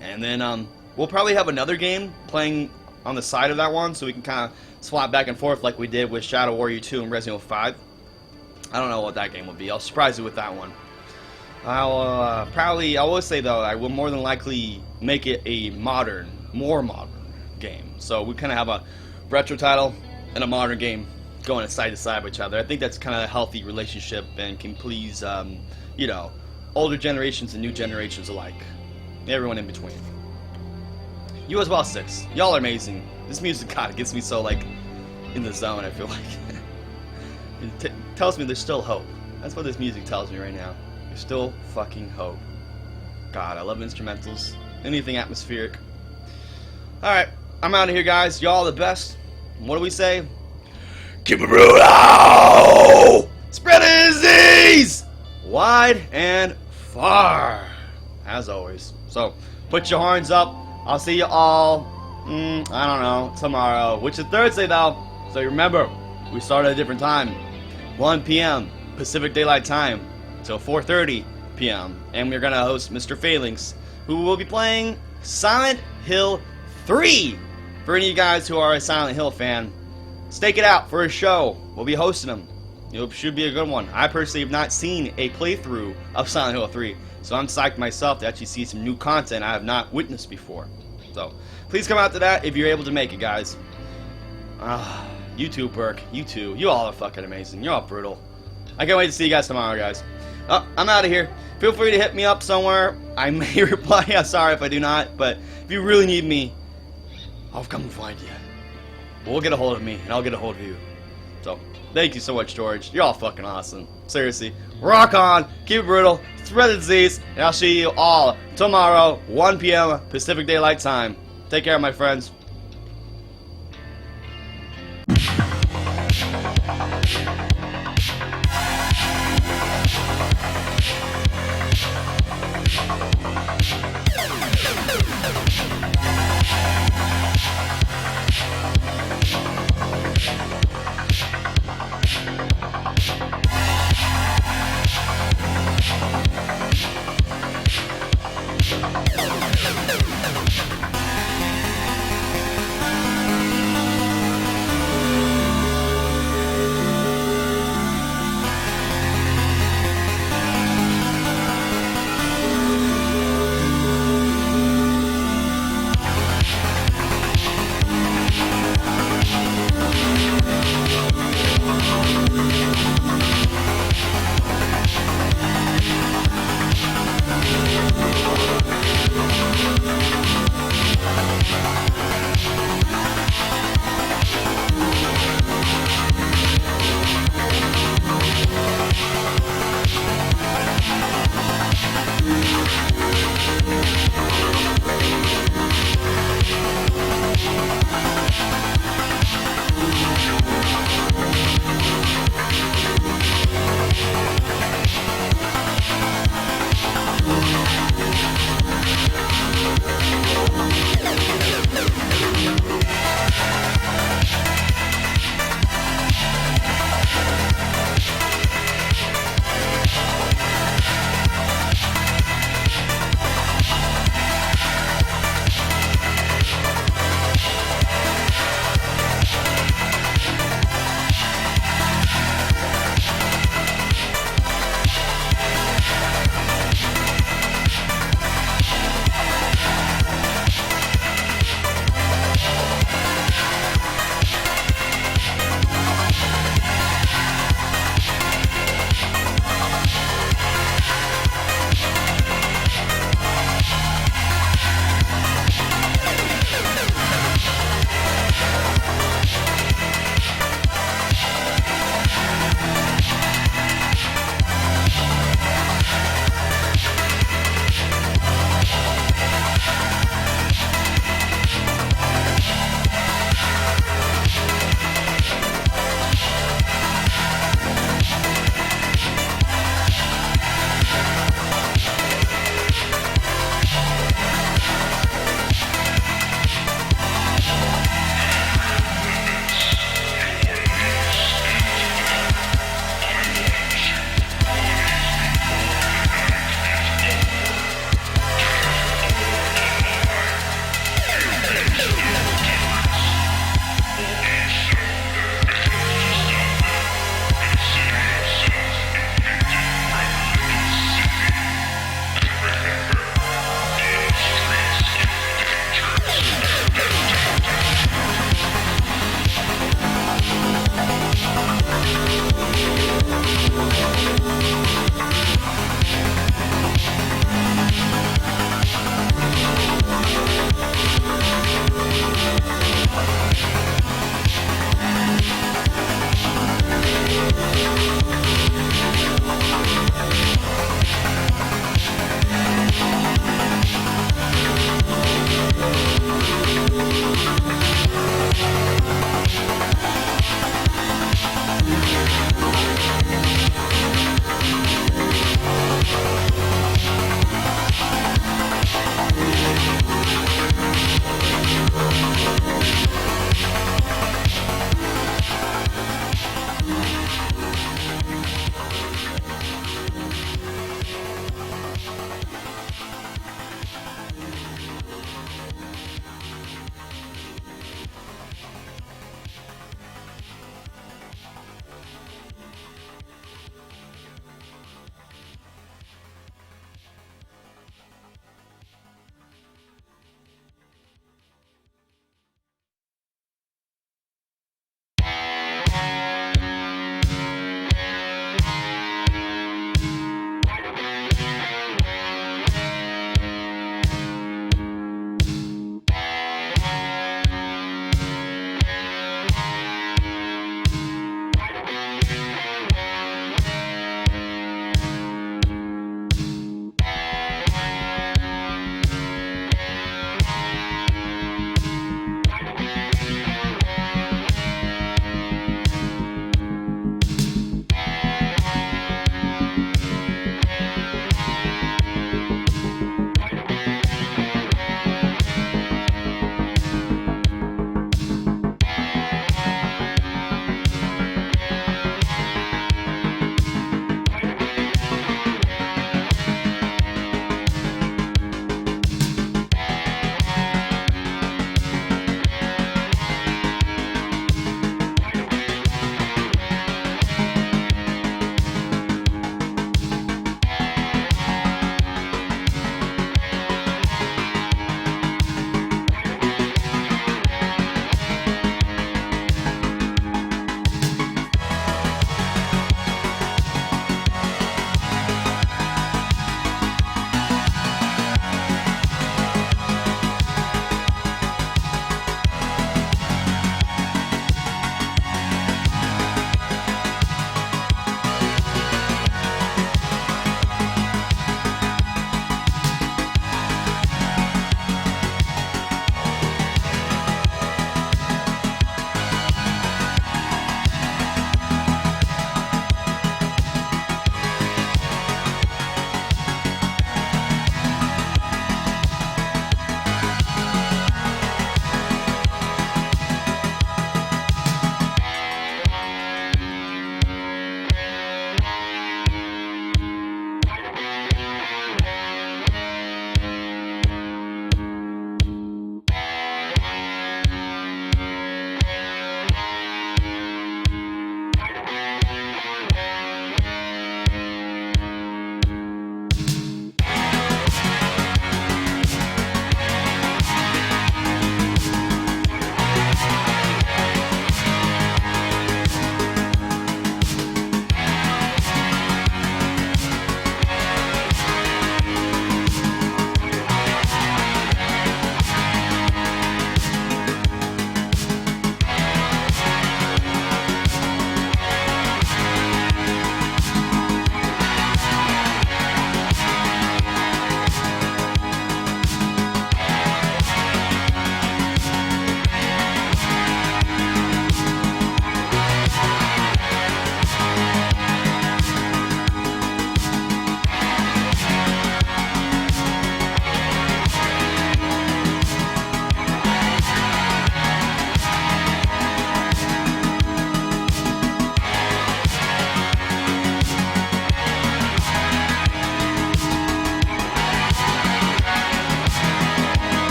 And then, we'll probably have another game playing on the side of that one, so we can kind of swap back and forth like we did with Shadow Warrior 2 and Resident Evil 5. I don't know what that game will be. I'll surprise you with that one. I will say, though, I will more than likely make it a more modern game. So we kind of have a retro title and a modern game going side to side with each other. I think that's kind of a healthy relationship and can please, you know, older generations and new generations alike. Everyone in between. You as well, Six. Y'all are amazing. This music kind of gets me so, like, in the zone, I feel like. It tells me there's still hope. That's what this music tells me right now. There's still fucking hope. God, I love instrumentals. Anything atmospheric. Alright, I'm out of here, guys. Y'all the best. What do we say? Keep it brutal! Spread the disease! Wide and far. As always. So, put your horns up. I'll see you all, I don't know, tomorrow. Which is Thursday, though. So remember, we start at a different time. 1 p.m. Pacific Daylight Time till 4:30 p.m. And we're going to host Mr. Phalanx, who will be playing Silent Hill 3. For any of you guys who are a Silent Hill fan, stake it out for a show. We'll be hosting them. It should be a good one. I personally have not seen a playthrough of Silent Hill 3. So I'm psyched myself to actually see some new content I have not witnessed before. So, please come out to that if you're able to make it, guys. You too, Burke. You too. You all are fucking amazing. You're all brutal. I can't wait to see you guys tomorrow, guys. I'm out of here. Feel free to hit me up somewhere. I may reply. I'm sorry if I do not. But if you really need me, I'll come and find you. We'll get a hold of me, and I'll get a hold of you. So, thank you so much, George. You're all fucking awesome. Seriously. Rock on. Keep it brutal. Spread the disease. And I'll see you all tomorrow, 1 p.m. Pacific Daylight Time. Take care, my friends.